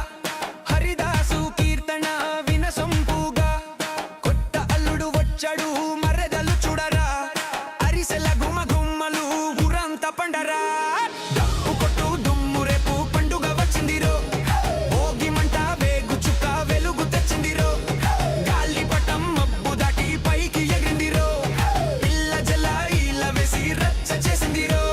హరిదాసు కీర్తన వినసొంపుగా, కొత్త అల్లుడు వచ్చాడు మర్రెదలు చూడరా, అరిసెల గుమ గుమ్మలు ఊరంతా పండరా. డప్పు కొట్టు దుమ్ము రేపు పండుగ వచ్చిందిరో, భోగి మంట వేగు చుక్క వెలుగు తెచ్చిందిరో, గాలి పటం మబ్బు దాటి పైకి ఎగిరిందిరో, పిల్ల జల ఈల వేసి రచ్చ చేసిందిరో.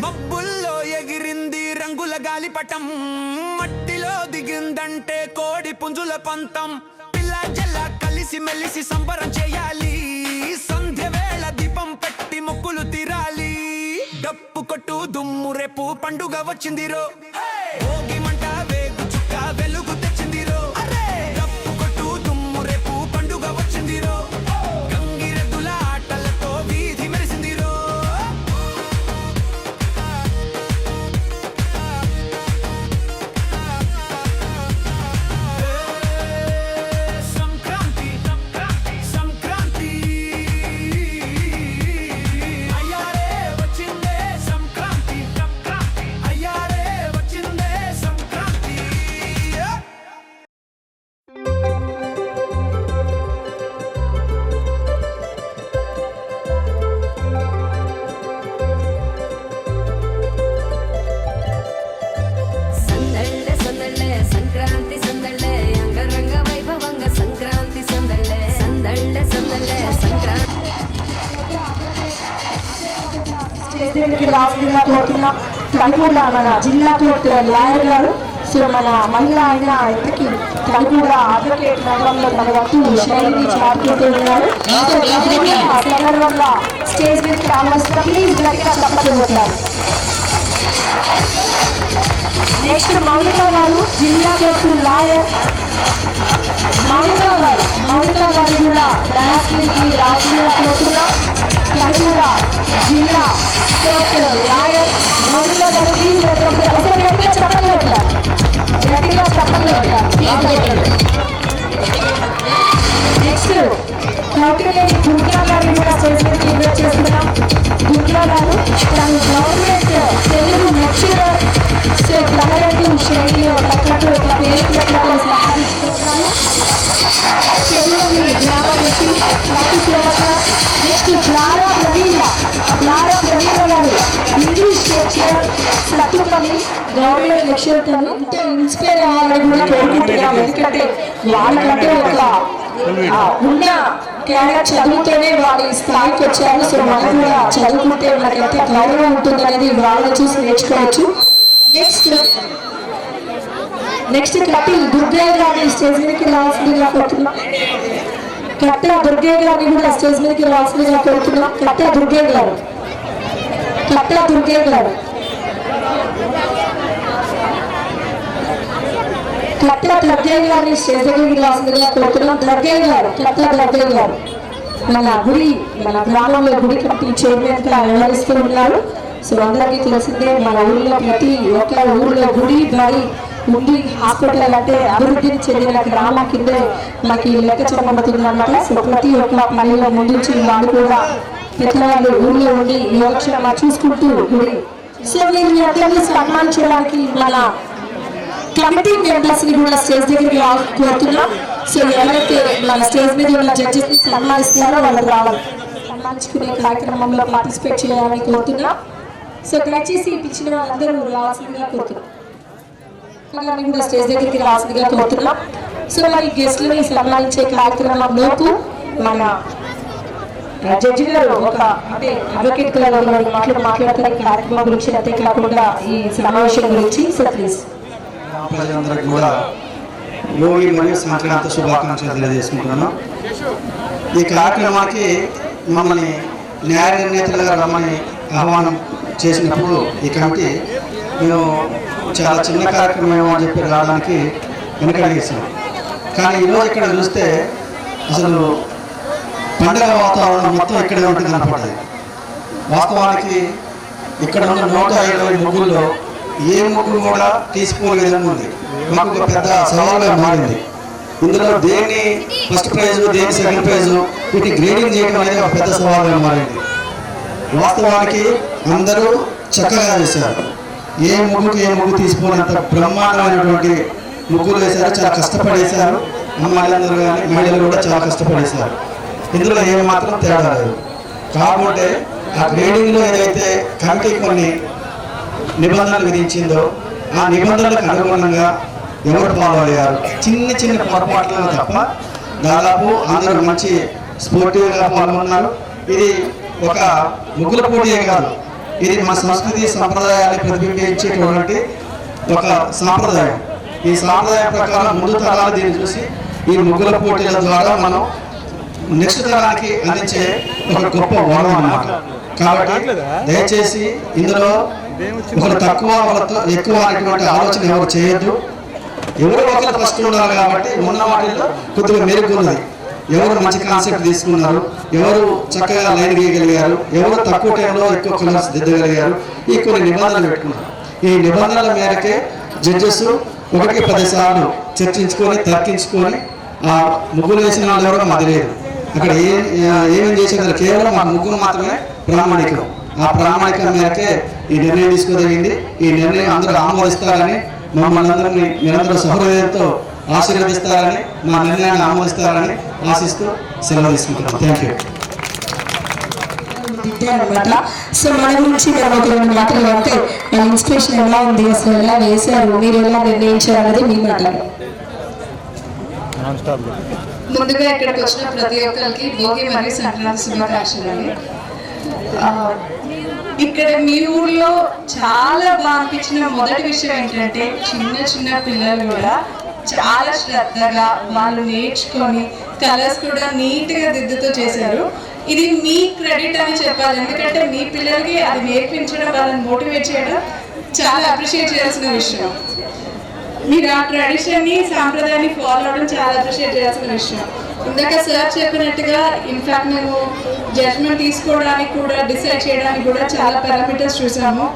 మబ్బుల్లో ఎగిరింది రంగుల గాలిపటం, మట్టిలో దిగిందంటే కోడి పుంజుల పంతం, పిల్ల జల్ల కలిసి మెలిసి సంబరం చేయాలి, సంధ్య వేళ దీపం పెట్టి మొక్కులు తీరాలి. డప్పు కొట్టు దుమ్ము రేపు పండుగ వచ్చిందిరో, భోగి మంట వేగు చుక్క వెలుగు తెచ్చిందిరో. అరే డప్పు కొట్టు దుమ్ము రేపు పండుగ వచ్చిందిరో, గంగిరెద్దుల ఆటలతో వీధి మెరిసిందిరో. సంక్రాంతి సంక్రాంతి సంక్రాంతి, అయ్యారే వచ్చిందే సంక్రాంతి సంక్రాంతి, అయ్యారే వచ్చిందే సంక్రాంతి. సందళ్ళ సందళ్ళ సంక్రాంతి సందళ్ళ అంగరంగ వైభవంగ సంక్రాంతి సందళ్ళ సందళ్ళ సందళ్ళ సంక్రాంతి. రావాల్సిందిగా కోరుతున్నాం. తలుపుల మన జిల్లా కోర్టు లాయర్ గారు, సో మన మహిళ అయిన ఇంటికి తలుపుల అడ్వకేట్ రంగంలో తన వస్తు శైలి చాటుతూ ఉన్నారు. సందర్భంగా స్టేజ్ మీద రావాల్సిన ప్లీజ్ గట్టిగా తప్పదు పోతారు. నెక్స్ట్ మౌలిక గారు, జిల్లా కోర్టు లాయర్ మౌలిక గారు కూడా రాష్ట్రానికి రాజకీయ కోరుతున్నాం. తలుపుల జిల్లా కోర్టు లాయర్ మౌలిక గారు ప్లీజ్ గట్టిగా చెప్పండి ఉంటారు, గట్టిగా చెప్పండి ఉంటారు. నెక్స్ట్ కౌటిలేని దుర్గా గారిని కూడా స్టేజ్ మీద ఇన్వైట్ చేస్తున్నాం. దుర్గా గారు తను గవర్నమెంట్ తెలుగు లెక్చరర్, స్టేట్ తలరెడ్డి శ్రేణిలో తగ్గట్టు ఇట్లా పేరు పెట్టాలని సహాయిస్తున్నాను. తెలుగుని గ్రామానికి ప్రతి సేవక. నెక్స్ట్ క్లారా ప్రవీణ గారు English lecturer Sathupalli government lecturer. తను ఎంతో ఇన్స్పైర్ అవ్వాలని కూడా కోరుకుంటున్నాం, ఎందుకంటే వాళ్ళకంటే ఒక ఉన్న క్యారెక్టర్ చదువుతూనే వారి స్థాయికి వచ్చారు. సో మనం కూడా చదువుకుంటే మనకి ఎంత గౌరవం ఉంటుంది అనేది వాళ్ళని చూసి నేర్చుకోవచ్చు. నెక్స్ట్ కపిల్ దుర్గయ్య గారిని స్టేజ్ మీదకి రావాల్సిందిగా కోరుతున్నాం. కట్ట దుర్గయ్య గారిని కూడా స్టేజ్ మీదకి రావాల్సిందిగా కోరుతున్నాం. కట్ట దుర్గయ్య గారు కట్ట దుర్గే గారు, కట్ట దుర్గే గారిని స్టేజ్ దగ్గరికి రాసిందిగా కోరుతున్నాం. దుర్గే గారు, కట్ట దుర్గే గారు మన గుడి, మన గ్రామంలో గుడి కమిటీ చైర్మన్ గా వ్యవహరిస్తూ ఉన్నారు. సో అందరికీ తెలిసిందే, మన ఊళ్ళో ప్రతి ఒక్క ఊళ్ళో గుడి బడి ఉండి హాస్పిటల్ అంటే అభివృద్ధిని చెందిన గ్రామం కిందే మనకి లెక్క చెప్పబడుతుంది అన్నమాట. సో ప్రతి ఒక్క పనిలో ముందుంచి వాళ్ళు కూడా పెద్దవాళ్ళు ఊళ్ళో ఉండి యోగక్షేమ చూసుకుంటూ గుడి. సో మీరు అందరినీ సన్మానించడానికి మన కమిటీ మెంబర్స్ ని కూడా స్టేజ్ దగ్గరికి కోరుతున్నాం. సో ఎవరైతే మన స్టేజ్ మీద ఉన్న జడ్జెస్ ని సన్మానిస్తున్నారో వాళ్ళకి రావాలి, సన్మానించుకునే కార్యక్రమంలో పార్టిసిపేట్ చేయాలని కోరుతున్నాం. సో దయచేసి పిలిచిన వాళ్ళందరూ రావాల్సిందిగా కోరుతున్నాం, కూడా స్టేజ్ దగ్గరికి రావాల్సిందిగా కోరుతున్నాం. సో మరి గెస్ట్లని సన్మానించే కార్యక్రమంలోపు మన జడ్జి గారు ఒక అంటే అడ్వకేట్ మాట్లాడుతున్న కార్యక్రమం గురించి, అంతేకాకుండా ఈ సమావేశం గురించి. సో ప్లీజ్ ప్రజలందరికీ కూడా యోగి మరియు సంక్రాంతి శుభాకాంక్షలు తెలియజేసుకుంటున్నాను. ఈ కార్యక్రమానికి మమ్మల్ని న్యాయ నిర్ణేతలుగా రమ్మని ఆహ్వానం చేసినప్పుడు ఈ కమిటీ మేము చాలా చిన్న కార్యక్రమం అని చెప్పి రావడానికి వెనకడిగేసాం. కానీ ఈరోజు ఇక్కడ చూస్తే అసలు పండుగ వాతావరణం మొత్తం ఇక్కడే ఉంటుంది కనపడ్డది. వాస్తవానికి ఇక్కడ ఉన్న 120 ముగ్గుల్లో ఏ ముగ్గురు కూడా తీసుకోని విధంగా ఉంది. మాకు ఒక పెద్ద సవాలుగా మారింది. ఇందులో దేన్ని ఫస్ట్ ప్రైజు, దేని సెకండ్ ప్రైజు, వీటి గ్రేడింగ్ చేయడం అనేది ఒక పెద్ద సవాలుగా మారింది. వాస్తవానికి అందరూ చక్కగా చేశారు. ఏ ముగ్గుకి ఏ ముగ్గు తీసుకోనంత బ్రహ్మాండమైనటువంటి ముగ్గులు వేశారు. చాలా కష్టపడేశారు. అమ్మాయిలందరూ కానీ మహిళలు కూడా చాలా కష్టపడేశారు. ఇందులో ఏమాత్రం తేడా లేదు. కాకపోతే ఆ గ్రేడింగ్లో ఏదైతే కమిటీ కొన్ని నిబంధనలు విధించిందో ఆ నిబంధనలకు అనుగుణంగా ఎవరు ఫాలో అయ్యారు, చిన్న చిన్న పొరపాట్లను తప్ప దాదాపు అందరూ మంచి స్పోర్టివ్గా పాల్గొన్నారు. ఇది ఒక ముగ్గుల పోటీయే కాదు, ఇది మన సంస్కృతి సంప్రదాయాన్ని ప్రతిబింబించేటువంటి ఒక సాంప్రదాయం. ఈ సాంప్రదాయం ప్రకారం ముందు తరాలు దీన్ని చూసి ఈ ముగ్గుల పోటీల ద్వారా మనం నెక్స్ట్ తరానికి అందించే ఒక గొప్ప వరం అన్నమాట. కాబట్టి దయచేసి ఇందులో ఒకరు తక్కువ ఒకరు ఎక్కువ అనేటువంటి ఆలోచన ఎవరు చేయొద్దు. ఎవరు ఒకరు ఫస్ట్ ఉండాలి. కాబట్టి ఉన్న వాటిల్లో కొద్దిగా మెరుగున్నది. ఎవరు మంచి కాన్సెప్ట్ తీసుకున్నారు, ఎవరు చక్కగా లైన్ గీయగలిగారు, ఎవరు తక్కువ టైంలో ఎక్కువ కలర్స్ దిద్దగలిగారు, ఈ కొన్ని నిబంధనలు పెట్టుకున్నారు. ఈ నిబంధనల మేరకే జడ్జెస్ 1-10 సార్లు చర్చించుకొని తర్కించుకొని ఆ ముగ్గులు వేసిన వాళ్ళు ఎవరో మాకు తెలియదు. అక్కడ ఏమేమి చేసేది కేవలం మా ముగ్గురు మాత్రమే ప్రామాణికం. ఆ ప్రామాణికం మేరకే ఈ నిర్ణయం తీసుకోదగింది. ఈ నిర్ణయం అందరూ ఆమోదిస్తారని, మమ్మల్ని అందరినీ నిరంతర సహృదయంతో ఆశీర్వదిస్తారని, మా నిర్ణయాన్ని ఆమోదిస్తారని ఆశిస్తూ సెలవు తీసుకుంటున్నాం. Thank you. అనమాట. సో మన గురించి మాటలు అంటే ఇన్స్పిరేషన్ ఎలా ఉంది, అసలు ఎలా వేశారు, మీరు ఎలా నిర్ణయించారు అనేది మీ మాట్లాడారు. ముందుగా ఇక్కడికి వచ్చిన ప్రతి ఒక్కరికి భోగి మరియు సంక్రాంతి శుభాకాంక్షలు. ఇక్కడ మీ ఊళ్ళో చాలా బాగా అనిపించిన మొదటి విషయం ఏంటంటే చిన్న చిన్న పిల్లలు కూడా చాలా శ్రద్ధగా వాళ్ళు నేర్చుకొని కలర్స్ కూడా నీట్గా దిద్దుతో చేశారు. ఇది మీ క్రెడిట్ అని చెప్పాలి. ఎందుకంటే మీ పిల్లలకి అది నేర్పించడం, వాళ్ళని మోటివేట్ చేయడం చాలా అప్రిషియేట్ చేయాల్సిన విషయం. మీరు ఆ ట్రెడిషన్ని, సాంప్రదాయాన్ని ఫాలో అవడం చాలా అప్రిషియేట్ చేయాల్సిన విషయం. ఇందాక సార్ చెప్పినట్టుగా ఇన్ఫ్యాక్ట్ మేము జడ్జ్మెంట్ తీసుకోవడానికి కూడా, డిసైడ్ చేయడానికి కూడా చాలా పారామీటర్స్ చూసాము.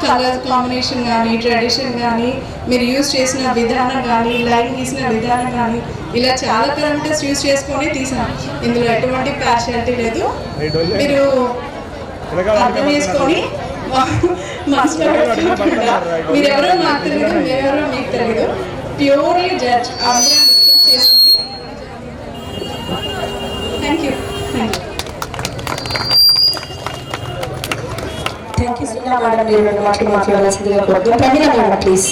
కలర్ కాంబినేషన్ కానీ, ట్రెడిషన్ కానీ, మీరు యూజ్ చేసిన విధానం కానీ, లైన్ గీసిన విధానం కానీ, ఇలా చాలా పారామీటర్స్ యూజ్ చేసుకొని తీసాం. ఇందులో ఎటువంటి పార్షియాలిటీ లేదు. మీరు అర్థం చేసుకొని మనసులో పెట్టుకోకుండా మీరెవరో నాకు తెలియదు, మేమెవరో మీకు తెలియదు, ప్యూర్లీ జడ్జ్ అందరం డిస్కస్ చేసుకొని. Thank you. థ్యాంక్ యూ సున్నా మేడం. మీరు మాట్లాడాల్సిందిగా కోరుతున్నాను. ప్రవీణ మేడం ప్లీజ్.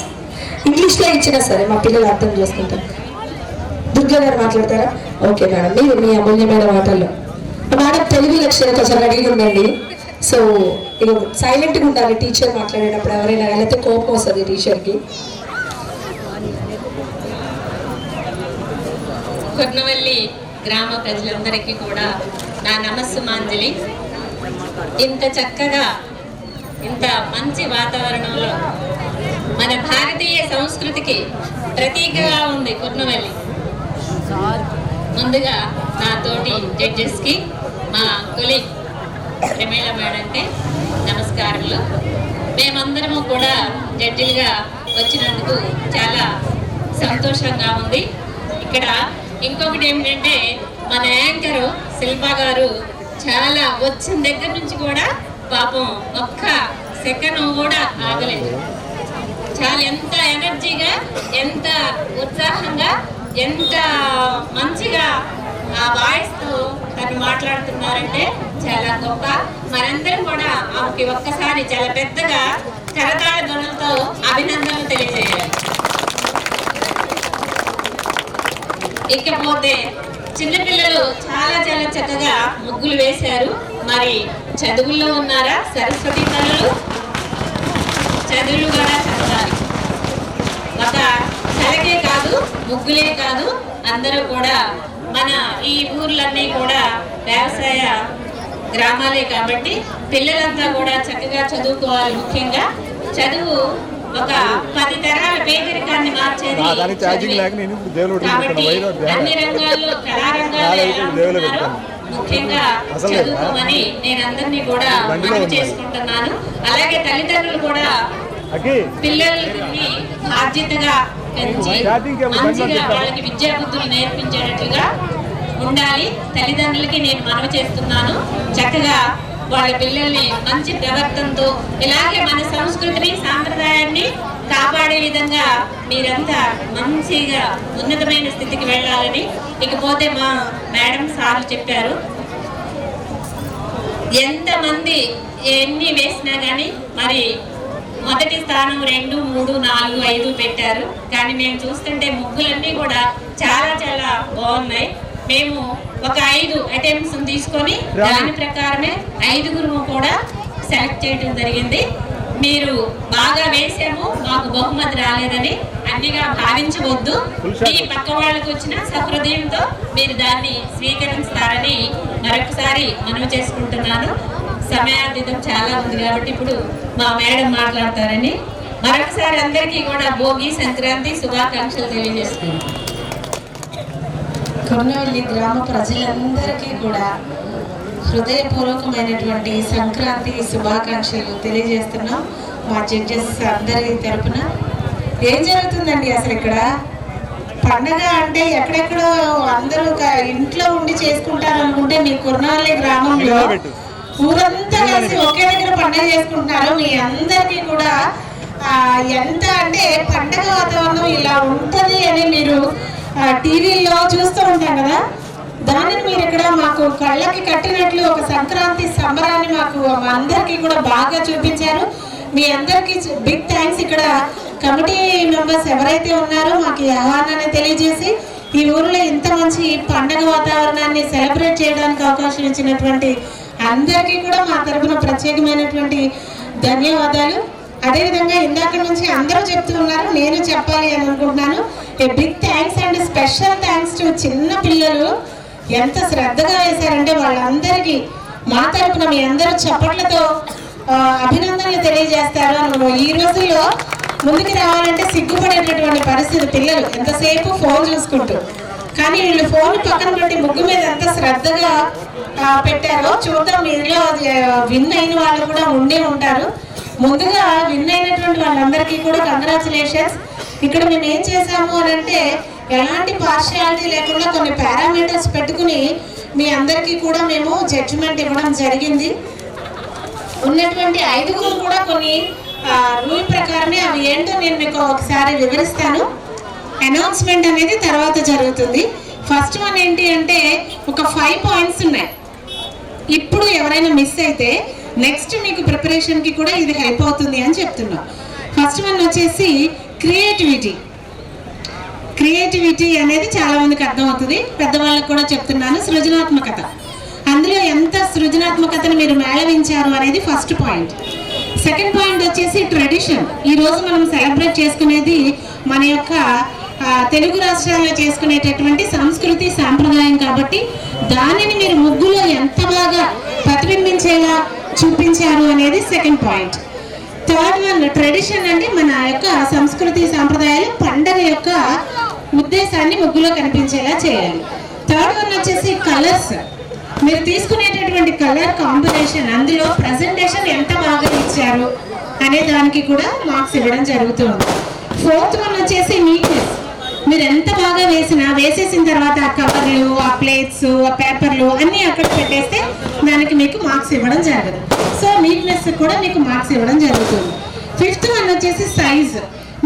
ఇంగ్లీష్లో ఇచ్చినా సరే మా పిల్లలు అర్థం చేసుకుంటారు. దుర్గా గారు మాట్లాడతారా? ఓకే మేడం, మీరు మీ అమూల్యమైన మాటల్లో. మేడం తెలుగు లెక్చర్ కొంచెం అడిగి ఉండండి. సో ఇది సైలెంట్గా ఉండాలి టీచర్ మాట్లాడేటప్పుడు. ఎవరైనా వెళితే కోపం వస్తుంది టీచర్కి. కొర్నవల్లి గ్రామ ప్రజలందరికీ కూడా నా నమస్సు మాంజలి. ఇంత చక్కగా ఇంత మంచి వాతావరణంలో మన భారతీయ సంస్కృతికి ప్రతీకగా ఉంది కుర్నవల్లి. ముందుగా నా తోటి జడ్జెస్కి, మా కొలీగ్ ప్రమీల మేడంకి నమస్కారాలు. మేమందరము కూడా జడ్జిలుగా వచ్చినందుకు చాలా సంతోషంగా ఉంది. ఇక్కడ ఇంకొకటి ఏమిటంటే మన యాంకరు శిల్పా గారు చాలా వచ్చిన దగ్గర నుంచి కూడా పాపం ఒక్క సెకండ్ కూడా ఆగలేదు. చాలా ఎంత ఎనర్జీగా, ఎంత ఉత్సాహంగా, ఎంత మంచిగా ఆ వాయిస్తో తను మాట్లాడుతున్నారంటే చాలా గొప్ప. మనందరం కూడా ఆమెకి ఒక్కసారి చాలా పెద్దగా కరతాళ ధ్వనులతో అభినందనలు తెలియజేయాలి. ఇకపోతే చిన్నపిల్లలు చాలా చాలా చక్కగా ముగ్గులు వేశారు. మరి చదువుల్లో ఉన్నారా సరస్వతి తల్లులు? చదువులు కూడా చదవాలి. ఒక కళకే కాదు, ముగ్గులే కాదు, అందరూ కూడా మన ఈ ఊర్లన్నీ కూడా వ్యవసాయ గ్రామాలే కాబట్టి పిల్లలంతా కూడా చక్కగా చదువుకోవాలి. ముఖ్యంగా చదువు ఒక 10 తరాల పేదరికాన్ని మార్చేది. కాబట్టి అన్ని రంగాల్లో, కళారంగాల్లో ముఖ్యంగా చదువుకోమని నేను అందరినీ కూడా మనవి చేసుకుంటున్నాను. అలాగే తల్లిదండ్రులు కూడా పిల్లల్ని బాధ్యతగా పెంచి మంచిగా వాళ్ళకి విద్యా బుద్ధులు నేర్పించేటట్లుగా ఉండాలి. తల్లిదండ్రులకి నేను మనవి చేస్తున్నాను. చక్కగా వాళ్ళ పిల్లల్ని మంచి ప్రవర్తనతో ఇలాగే మన సంస్కృతిని, సాంప్రదాయాన్ని కాపాడే విధంగా మీరంతా మంచిగా ఉన్నతమైన స్థితికి వెళ్ళాలని. ఇకపోతే మా మేడం సార్లు చెప్పారు, ఎంతమంది ఎన్ని వేసినా కానీ మరి మొదటి స్థానం 2, 3, 4, 5 పెట్టారు. కానీ మేము చూస్తుంటే ముగ్గులన్నీ కూడా చాలా చాలా బాగున్నాయి. మేము ఒక 5 అటెంప్ట్స్ తీసుకొని దాని ప్రకారమే 5గురు కూడా సెలెక్ట్ చేయడం జరిగింది. మీరు బాగా వేసాము, మాకు బహుమతి రాలేదని అన్నిగా భావించవద్దు. మీ పక్క వాళ్ళకు వచ్చిన సహృదయంతో మీరు దాన్ని స్వీకరిస్తారని మరొకసారి మనవి చేసుకుంటున్నాను. సమయాతీతం చాలా ఉంది కాబట్టి ఇప్పుడు మా మేడం మాట్లాడతారని మరొకసారి అందరికీ కూడా భోగి సంక్రాంతి శుభాకాంక్షలు తెలియజేస్తున్నాను. కొర్నవల్లి గ్రామ ప్రజలందరికీ కూడా హృదయపూర్వకమైనటువంటి సంక్రాంతి శుభాకాంక్షలు తెలియజేస్తున్నాం మా జడ్జెస్ అందరి తరపున. ఏం జరుగుతుందండి అసలు ఇక్కడ? పండగ అంటే ఎక్కడెక్కడో అందరూ ఇంట్లో ఉండి చేసుకుంటారు అనుకుంటే మీ కొర్నవల్లి గ్రామంలో ఊరంతా కలిసి ఒకే దగ్గర పండగ చేసుకుంటున్నారు. మీ అందరికీ కూడా ఎంత అంటే పండగ వాతావరణం ఇలా ఉంటుంది అని మీరు టీవీలో చూస్తూ ఉంటాం కదా, దానిని మీరు ఇక్కడ మాకు కళ్ళకి కట్టినట్లు ఒక సంక్రాంతి సంబరాన్ని మాకు మా అందరికీ కూడా బాగా చూపించారు. మీ అందరికీ బిగ్ థ్యాంక్స్. ఇక్కడ కమిటీ మెంబర్స్ ఎవరైతే ఉన్నారో మాకు ఈ ఆహ్వానాన్ని తెలియజేసి ఈ ఊరిలో ఇంత మంచి పండగ వాతావరణాన్ని సెలబ్రేట్ చేయడానికి అవకాశం ఇచ్చినటువంటి అందరికీ కూడా మా తరఫున ప్రత్యేకమైనటువంటి ధన్యవాదాలు. అదేవిధంగా ఇందాక నుంచి అందరూ చెప్తూ ఉన్నారు, నేను చెప్పాలి అని అనుకుంటున్నాను. A big thanks and special thanks to చిన్న పిల్లలు. ఎంత శ్రద్ధగా వేశారంటే వాళ్ళందరికీ మా తరఫున మీ అందరూ చప్పట్లతో అభినందనలు తెలియజేస్తారు. ఈ రోజుల్లో ముందుకు రావాలంటే సిగ్గుపడేటటువంటి పరిస్థితి. పిల్లలు ఎంతసేపు ఫోన్ చూసుకుంటూ, కానీ వీళ్ళు ఫోన్ పక్కన పెట్టి ముగ్గు మీద ఎంత శ్రద్ధగా పెట్టారో చూద్దాం. మీలో విన్ అయిన వాళ్ళు కూడా ఉండే ఉంటారు. ముందుగా విన్ అయినటువంటి వాళ్ళందరికీ కూడా కంగ్రాచులేషన్స్. ఇక్కడ మేము ఏం చేసాము అని అంటే ఎలాంటి పార్షియాలిటీ లేకుండా కొన్ని పారామీటర్స్ పెట్టుకుని మీ అందరికీ కూడా మేము జడ్జిమెంట్ ఇవ్వడం జరిగింది. ఉన్నటువంటి 5గురు కూడా కొన్ని రూల్ ప్రకారమే, అవి ఏంటో నేను మీకు ఒకసారి వివరిస్తాను. అనౌన్స్మెంట్ అనేది తర్వాత జరుగుతుంది. ఫస్ట్ వన్ ఏంటి అంటే ఒక 5 పాయింట్స్ ఉన్నాయి. ఇప్పుడు ఎవరైనా మిస్ అయితే నెక్స్ట్ మీకు ప్రిపరేషన్కి కూడా ఇది హెల్ప్ అవుతుంది అని చెప్తున్నాం. ఫస్ట్ వన్ వచ్చేసి క్రియేటివిటీ అనేది చాలా మందికి అర్థమవుతుంది, పెద్దవాళ్ళకి కూడా చెప్తున్నాను. సృజనాత్మకత, అందులో ఎంత సృజనాత్మకతను మీరు మేళవించారు అనేది ఫస్ట్ పాయింట్. సెకండ్ పాయింట్ వచ్చేసి ట్రెడిషన్. ఈరోజు మనం సెలబ్రేట్ చేసుకునేది మన యొక్క తెలుగు రాష్ట్రాల్లో చేసుకునేటటువంటి సంస్కృతి సాంప్రదాయం కాబట్టి దానిని మీరు ముగ్గులో ఎంత బాగా ప్రతిబింబించేలా చూపించారు అనేది second point. Third one tradition అంటే మన యొక్క సంస్కృతి సాంప్రదాయాలు పండగ యొక్క ఉద్దేశాన్ని ముగ్గులో కనిపించేలా చేయాలి. థర్డ్ వన్ వచ్చేసి కలర్స్. మీరు తీసుకునేటటువంటి కలర్ కాంబినేషన్, అందులో ప్రజెంటేషన్ ఎంత బాగా ఇచ్చారు అనే దానికి కూడా మార్క్స్ ఇవ్వడం జరుగుతుంది. ఫోర్త్ వన్ వచ్చేసి నీట్నెస్. మీరు ఎంత బాగా వేసేసిన తర్వాత ఆ కవర్లు, ఆ ప్లేట్స్, ఆ పేపర్లు అన్నీ అక్కడ పెట్టేస్తే దానికి మీకు మార్క్స్ ఇవ్వడం జరగదు. సో నీట్నెస్ కూడా మీకు మార్క్స్ ఇవ్వడం జరుగుతుంది. ఫిఫ్త్ వన్ వచ్చేసి సైజ్.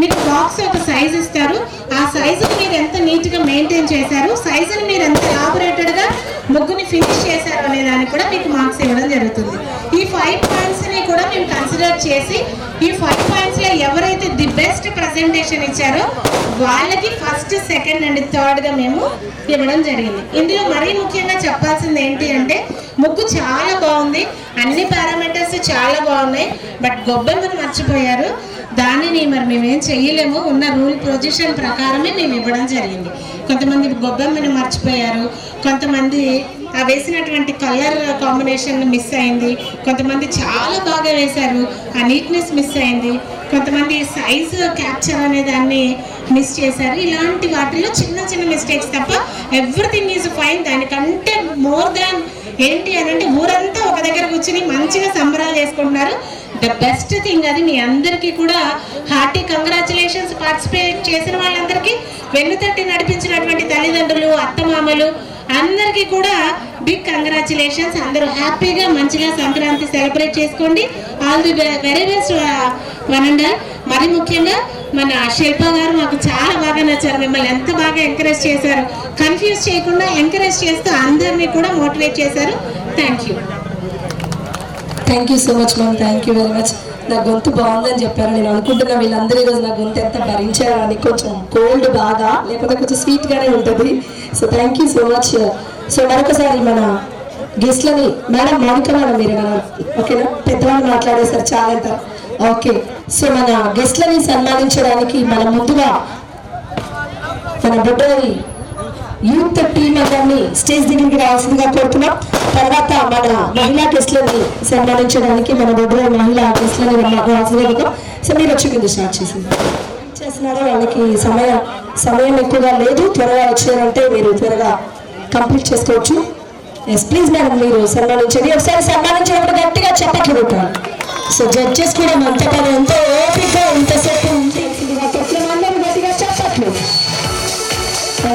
మీకు బాక్స్ ఒక సైజ్ ఇస్తారు, ఆ సైజుని మీరు ఎంత నీట్గా మెయింటైన్ చేశారు, సైజుని మీరు ఎంత ఎలాబొరేటెడ్గా ముగ్గుని ఫినిష్ చేశారు అనే దానికి కూడా మీకు మార్క్స్ ఇవ్వడం జరుగుతుంది. ఈ 5 పాయింట్స్ని కూడా మేము కన్సిడర్ చేసి ఈ 5 పాయింట్స్లో ఎవరైతే ది బెస్ట్ ప్రజెంటేషన్ ఇచ్చారో వాళ్ళకి ఫస్ట్, సెకండ్ అండ్ థర్డ్గా మేము ఇవ్వడం జరిగింది. ఇందులో మరీ ముఖ్యంగా చెప్పాల్సింది ఏంటి అంటే ముగ్గు చాలా బాగుంది, అన్ని పారామీటర్స్ చాలా బాగున్నాయి, బట్ గొబ్బెమ్మను మర్చిపోయారు. దానిని మరి మేమేం చెయ్యలేము, ఉన్న రూల్ పొజిషన్ ప్రకారమే మేము ఇవ్వడం జరిగింది. కొంతమంది గొబ్బెమ్మని మర్చిపోయారు, కొంతమంది వేసినటువంటి కలర్ కాంబినేషన్ మిస్ అయింది, కొంతమంది చాలా బాగా వేశారు, ఆ నీట్నెస్ మిస్ అయింది, కొంతమంది సైజు క్యాప్చర్ అనే దాన్ని మిస్ చేశారు. ఇలాంటి వాటిలో చిన్న చిన్న మిస్టేక్స్ తప్ప ఎవ్రీథింగ్ ఈజ్ ఫైన్. దానికంటే మోర్ దాన్ ఏంటి అని అంటే ఊరంతా ఒక దగ్గర కూర్చుని మంచిగా సంబరాలు చేసుకుంటున్నారు. ద బెస్ట్ థింగ్ అది. మీ అందరికీ కూడా హార్టీ కంగ్రాచులేషన్స్. పార్టిసిపేట్ చేసిన వాళ్ళందరికీ, వెన్నుతట్టి నడిపించినటువంటి తల్లిదండ్రులు, అత్తమామలు అందరికీ కూడా బిగ్ కంగ్రాచులేషన్స్. అందరూ హ్యాపీగా మంచిగా సంక్రాంతి సెలబ్రేట్ చేసుకోండి. All the very best one and all. మరి ముఖ్యంగా మన శిల్ప గారు మాకు చాలా బాగా నచ్చారు. మిమ్మల్ని ఎంత బాగా ఎంకరేజ్ చేశారు, కన్ఫ్యూజ్ చేయకుండా ఎంకరేజ్ చేస్తూ అందరినీ కూడా మోటివేట్ చేశారు. Thank you. Thank you so much ma'am, thank you very much. నా గొంతు బాగుందని చెప్పారు. నేను అనుకుంటున్నా వీళ్ళందరూ ఈరోజు నా గొంతు ఎంత భరించారని. కొంచెం కోల్డ్ బాగా, లేకపోతే కొంచెం స్వీట్గానే ఉంటుంది. So thank you so much. So మరొకసారి మన గెస్ట్లని, మేడం మౌనిక మేడం మీరు ఓకేనా, పెద్దవాళ్ళు మాట్లాడేశారు చాలా ఎంత. ఓకే, సో మన గెస్ట్లని సన్మానించడానికి మన ముందుగా మన బొడ్డోని యూత్ టీమ్ అందరినీ స్టేజ్ దగ్గరికి రావాల్సిందిగా కోరుతున్నాం. తర్వాత మన మహిళా గెస్ట్లని సన్మానించడానికి మన బొడ్డోని మహిళా గెస్ట్లని రావాల్సిందిగా. సో మీరు వచ్చి కింద స్టార్ట్ చేస్తున్నారో వాళ్ళకి సమయం ఎక్కువగా లేదు, త్వరగా వచ్చారంటే మీరు త్వరగా కంప్లీట్ చేసుకోవచ్చు. ఎస్ ప్లీజ్ మేడం, మీరు సన్మానించండి. ఒకసారి సన్మానించినప్పుడు గట్టిగా చెప్పట్లు కొట్టాలి. సో జడ్జెస్ కూడా మనతో ఎంతో ఓపికగా ఇంతసేపు అందరూ గట్టిగా చెప్పట్లు.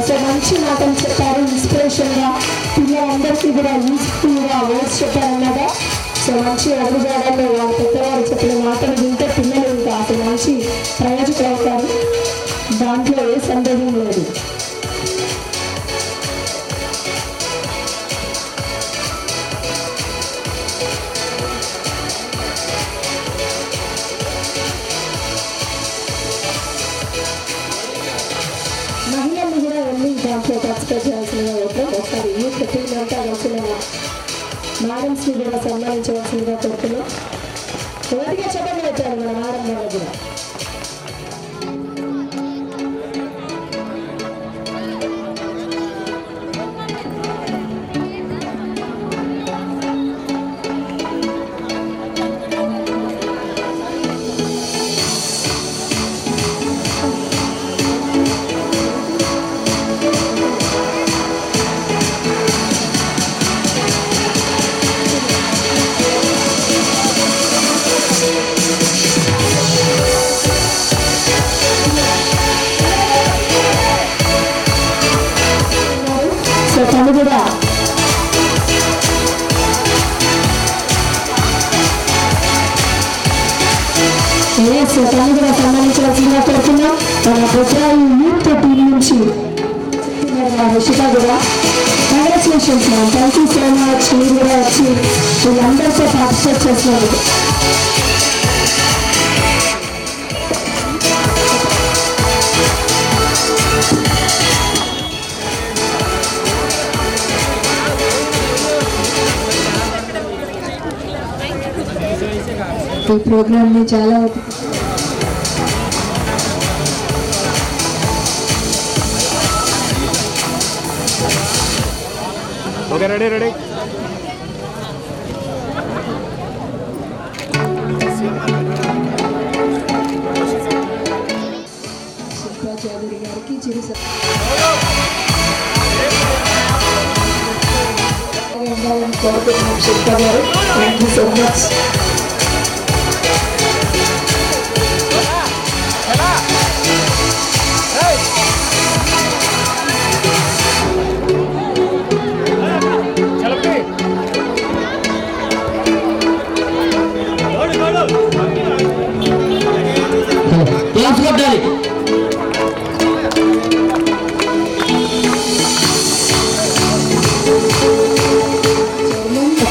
సో మంచి మాటలు చెప్పారు, ఇన్స్పిరేషన్గా పిల్లలందరికీ కూడా యూస్ఫుల్గా వర్డ్స్ చెప్పారన్నదా. సో మంచి అడుగుజాడల్లో వాళ్ళ పెద్దవారు చెప్పిన మాటలు వింటే పిల్లలు ఇంకా అసలు మంచి ప్రయోజకులు అవుతారు, దాంట్లో ఏ సందేహం లేదు. మహిళల్ని కూడా వెళ్ళి దాంట్లో పార్టిసిపేట్ చేయాల్సిందిగా ఉంటాం. ఒకసారి యూత్ టీమ్ అంతా కలిసిన మేడమ్స్ని కూడా సన్మానించవలసిందిగా కోరుతున్నాం. ఒకటిగా చెప్పని వచ్చారు మన మేడం వాళ్ళ కూడా. తను కూడా సన్మానించవలసిందిగా కోరుతున్నాం. మన బొడ్రాయి యూత్ టీం నుంచి రిషిక కూడా congratulations ma'am, thank you so much. మీరు కూడా వచ్చి వీళ్ళందరితో పార్టిసిపేట్ చేసినందుకు. ఈ ప్రోగ్రామ్ని చాలా ఓకే, రెడీ రెడీ. సినిమా చిరు శిల్ప గారు. Thank you so much.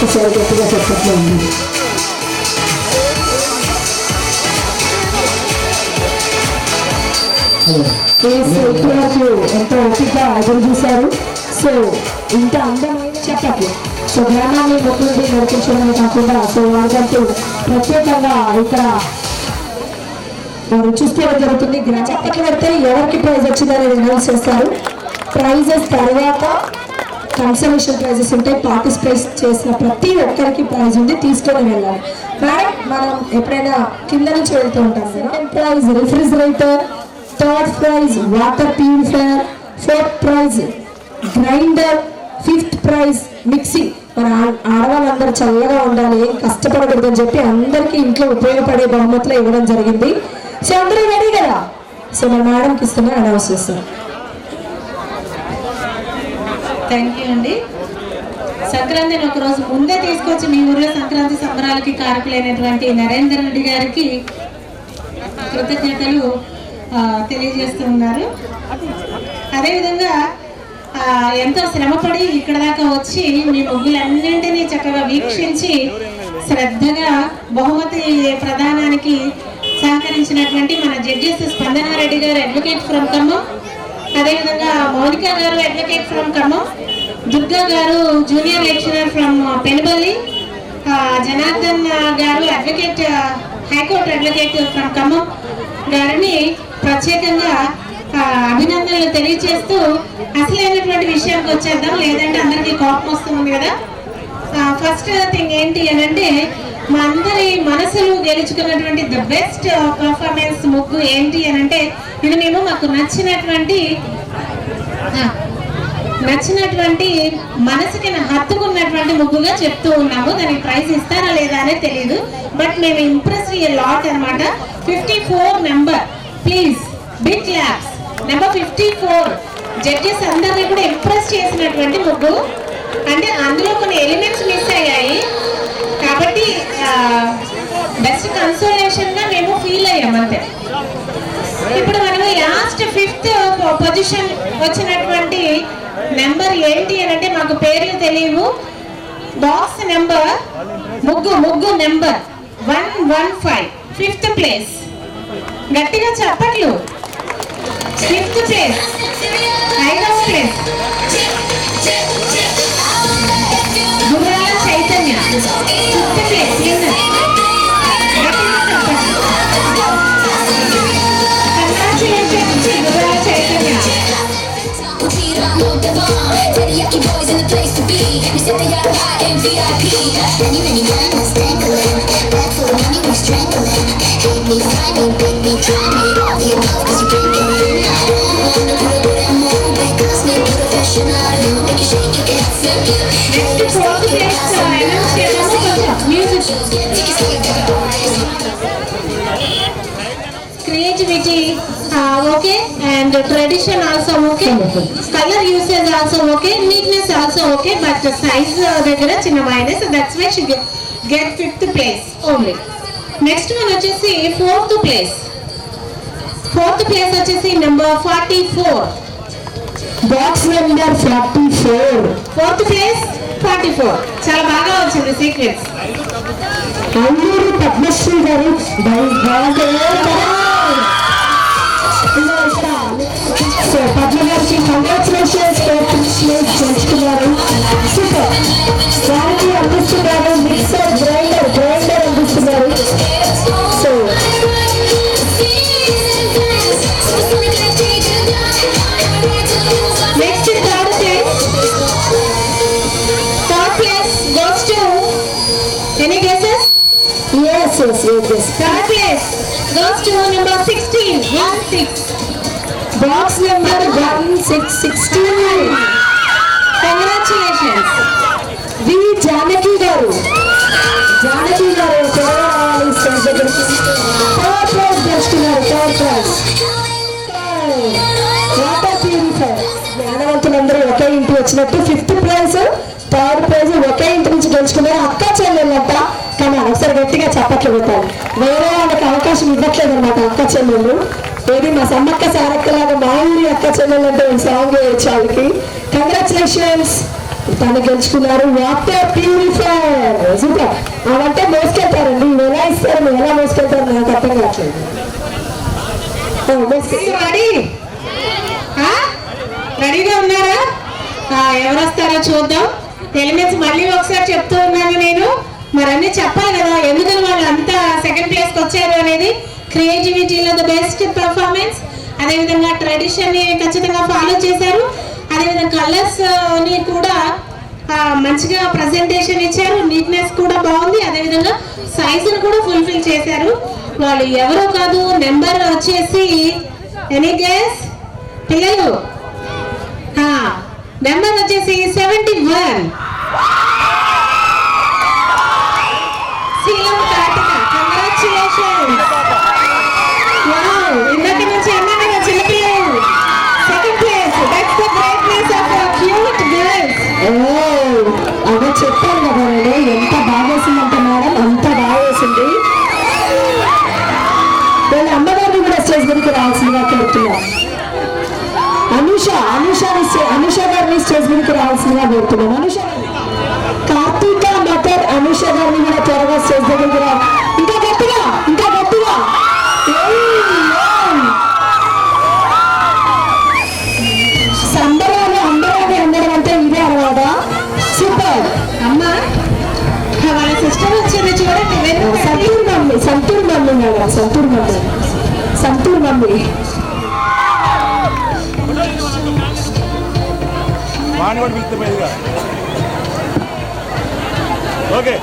ఒకసారి గట్టిగా చెప్పట్లో ఉంది. ఇప్పటివరకు ఎంతో ఓపికగా ఎదురు చూశారు. సో ఇంత అందమైన చెప్పట్లు సో గ్రామాన్ని మొక్కలుండి నడిపించడమే కాకుండా సో వాళ్ళకంటూ ప్రత్యేకంగా ఇక్కడ వారు చూసుకోవడం జరుగుతుంది. చెప్పట్లు పెడితే ఎవరికి ప్రైజ్ వచ్చిందని అనౌన్స్ చేస్తారు. ప్రైజెస్ తర్వాత కన్సర్వేషన్ ప్రైజెస్ ఉంటాయి. పార్టిసిపేట్ చేసిన ప్రతి ఒక్కరికి ప్రైజ్ ఉంది, తీసుకొని వెళ్ళాలి. మేడం మనం ఎప్పుడైనా కింద నుంచి వెళ్తూ ఉంటాం. Second prize refrigerator, third prize water purifier, fourth prize grinder, fifth prize mixie. మన ఆడవాళ్ళందరూ చల్లగా ఉండాలి, ఏం కష్టపడకూడదని చెప్పి అందరికీ ఇంట్లో ఉపయోగపడే బహుమతులు ఇవ్వడం జరిగింది. సో అందరూ రెడీ కదా? సో మన మేడంకి ఇస్తున్నా అనౌన్స్ చేస్తాం. థ్యాంక్ యూ అండి. సంక్రాంతిని ఒకరోజు ముందే తీసుకొచ్చి మీ ఊరిలో సంక్రాంతి సంబరాలకి కారకులైనటువంటి నరేందర్ రెడ్డి గారికి కృతజ్ఞతలు తెలియజేస్తున్నారు. అదేవిధంగా ఎంతో శ్రమపడి ఇక్కడ దాకా వచ్చి మీ ముగ్గులన్నింటినీ చక్కగా వీక్షించి శ్రద్ధగా బహుమతి ప్రదానానికి సహకరించినటువంటి మన జడ్జెస్ స్పందనారెడ్డి గారు అడ్వకేట్ ఫ్రమ్ ఖమ్మం, అదేవిధంగా మౌనిక గారు అడ్వకేట్ ఫ్రమ్ ఖమ్మం, దుర్గా గారు junior lecturer from Penuballi, Janardhan గారు advocate high court advocate from Khammam గారిని ప్రత్యేకంగా అభినందనలు తెలియజేస్తూ అసలైనటువంటి విషయానికి వచ్చేద్దాం, లేదంటే అందరికీ కోపం వస్తుంది కదా. ఫస్ట్ థింగ్ ఏంటి అని అంటే మా అందరి మనసులు గెలుచుకున్నటువంటి ద బెస్ట్ పర్ఫార్మెన్స్ ముగ్గు ఏంటి అని అంటే ఇది మేము మాకు నచ్చినటువంటి మనసుకి హత్తుకున్నటువంటి ముగ్గుగా చెప్తూ ఉన్నాము. దానికి ప్రైజ్ ఇస్తారా లేదా అనేది తెలియదు, బట్ మేము ఇంప్రెస్ లాట్ అనమాట. 54 number, please big claps. Number 54 judges అందరినీ కూడా ఇంప్రెస్ చేసినటువంటి ముగ్గు. అంటే అందులో కొన్ని ఎలిమెంట్స్ మిస్ అయ్యాయి కాబట్టి బెస్ట్ కన్సోలేషన్ గా మేము ఫీల్ అయ్యాం అంతే. ఇప్పుడు మనము లాస్ట్ 5th పొజిషన్ వచ్చినటువంటి నెంబర్ ఏంటి అని అంటే మాకు పేర్లు తెలియవు. బాక్స్ నెంబర్ ముగ్గు నెంబర్ 115, 5th ప్లేస్. గట్టిగా చెప్పట్లు. 5th ప్లేస్, 5వ ప్లేస్ గుర్రాల Chaitanya, 5th place winner. Congratulations గుర్రాల Chaitanya. Creativity okay, and tradition also okay, color usage also okay, neatness also okay, but size దగ్గర చిన్న minus. That's why she get 5th place only. Next one వచ్చేసి 4th place. 4th place వచ్చేసి number 44, box number 44. 4th place 44. చాలా బాగా వచ్చింది సీక్వెన్స్. అందరూ పద్మశ్రీ గారు సో పద్మ గారికి కంగ్రాచులేషన్స్ చేస్తున్నారు. సూపర్. వారికి అందిస్తున్నారు మిక్సర్, గ్రైండర్ అందిస్తున్నారు. So next third place goes to any guesses? Yes. Third place goes to number 16, box number 1669. Congratulations. V Janaki గారు త్వరగా రావాలి స్టేజ్ దగ్గరికి. థర్డ్ ప్రైజ్ గెలుచుకున్నారు. Water purifier. జ్ఞానవంతులందరూ ఒకే ఇంటి వచ్చినట్టు 5th ప్రైజ్ 3rd ప్రైజ్ ఒకే ఇంటి నుంచి గెలుచుకున్నారు. అక్క చెల్లెళ్ళంట. కానీ ఒకసారి గట్టిగా చప్పట్లు పెట్టాలి. వేరే వాళ్ళకి అవకాశం ఇవ్వట్లేదు అన్నమాట అక్క చెల్లెళ్ళు. ఏది మా సమ్మక్క సారక్కలాగా మా ఊరి అక్క చెల్లెళ్ళంటే సాంగ్ వేయచ్చు వాళ్ళకి. కంగ్రాచులేషన్స్. తను గెలుచుకున్నారు వాటర్ ప్యూరిఫైర్. సూపర్. అవంటే మోసుకెళ్తారండి. ఎలా ఇస్తారు, ఎలా మోసుకెళ్తారు నాకు అర్థం కావట్లేదు. రెడీగా ఉన్నారా? ఎవరు వస్తారో చూద్దాం. ఎలిమెంట్స్ మళ్ళీ ఒకసారి చెప్తూ ఉన్నాను నేను. మరి అన్ని చెప్పాలి కదా, ఎందుకని వాళ్ళు అంతా సెకండ్ ప్లేస్కి వచ్చారు అనేది. క్రియేటివిటీలో ద బెస్ట్ పర్ఫార్మెన్స్, అదేవిధంగా ట్రెడిషన్ ని ఖచ్చితంగా ఫాలో చేశారు. అదేవిధంగా కలర్స్ ని కూడా మంచిగా ప్రజెంటేషన్ ఇచ్చారు. నీట్నెస్ కూడా బాగుంది. అదేవిధంగా సైజును కూడా ఫుల్ఫిల్ చేశారు. వాళ్ళు ఎవరో కాదు, నెంబర్ వచ్చేసి ఎనీ గెస్ పిల్లలు? నెంబర్ వచ్చేసి 71. శీలం కార్తిక. కంగ్రాచులేషన్స్. ఇందటి నుంచి అన్నాను చిన్నపిల్లలు second place. That's the greatness of cute girls. అదే చెప్పాను కదా నేను. ఎంత బాగా వేసిందంటే మేడం, అంత బాగా వేసింది. వాళ్ళ అమ్మగారిని కూడా స్టేజ్ మీదకి రావాల్సిందిగా కోరుతున్నాను. అనుష గారిని స్టేజ్ మీదకి రావాల్సిందిగా కోరుతున్నాను. అనుష కార్తీక మదర్ అనుష గారిని కూడా త్వరగా స్టేజ్ దగ్గరికి రా. ఇంకా గట్టిగా సంబరాలు అందరాన్ని అందడం అంటే ఇదే అనవాదా? సూపర్. అమ్మ వాళ్ళ సిస్టర్ వచ్చింది చూడండి. సంతూర్ మమ్మీ. ఓకే,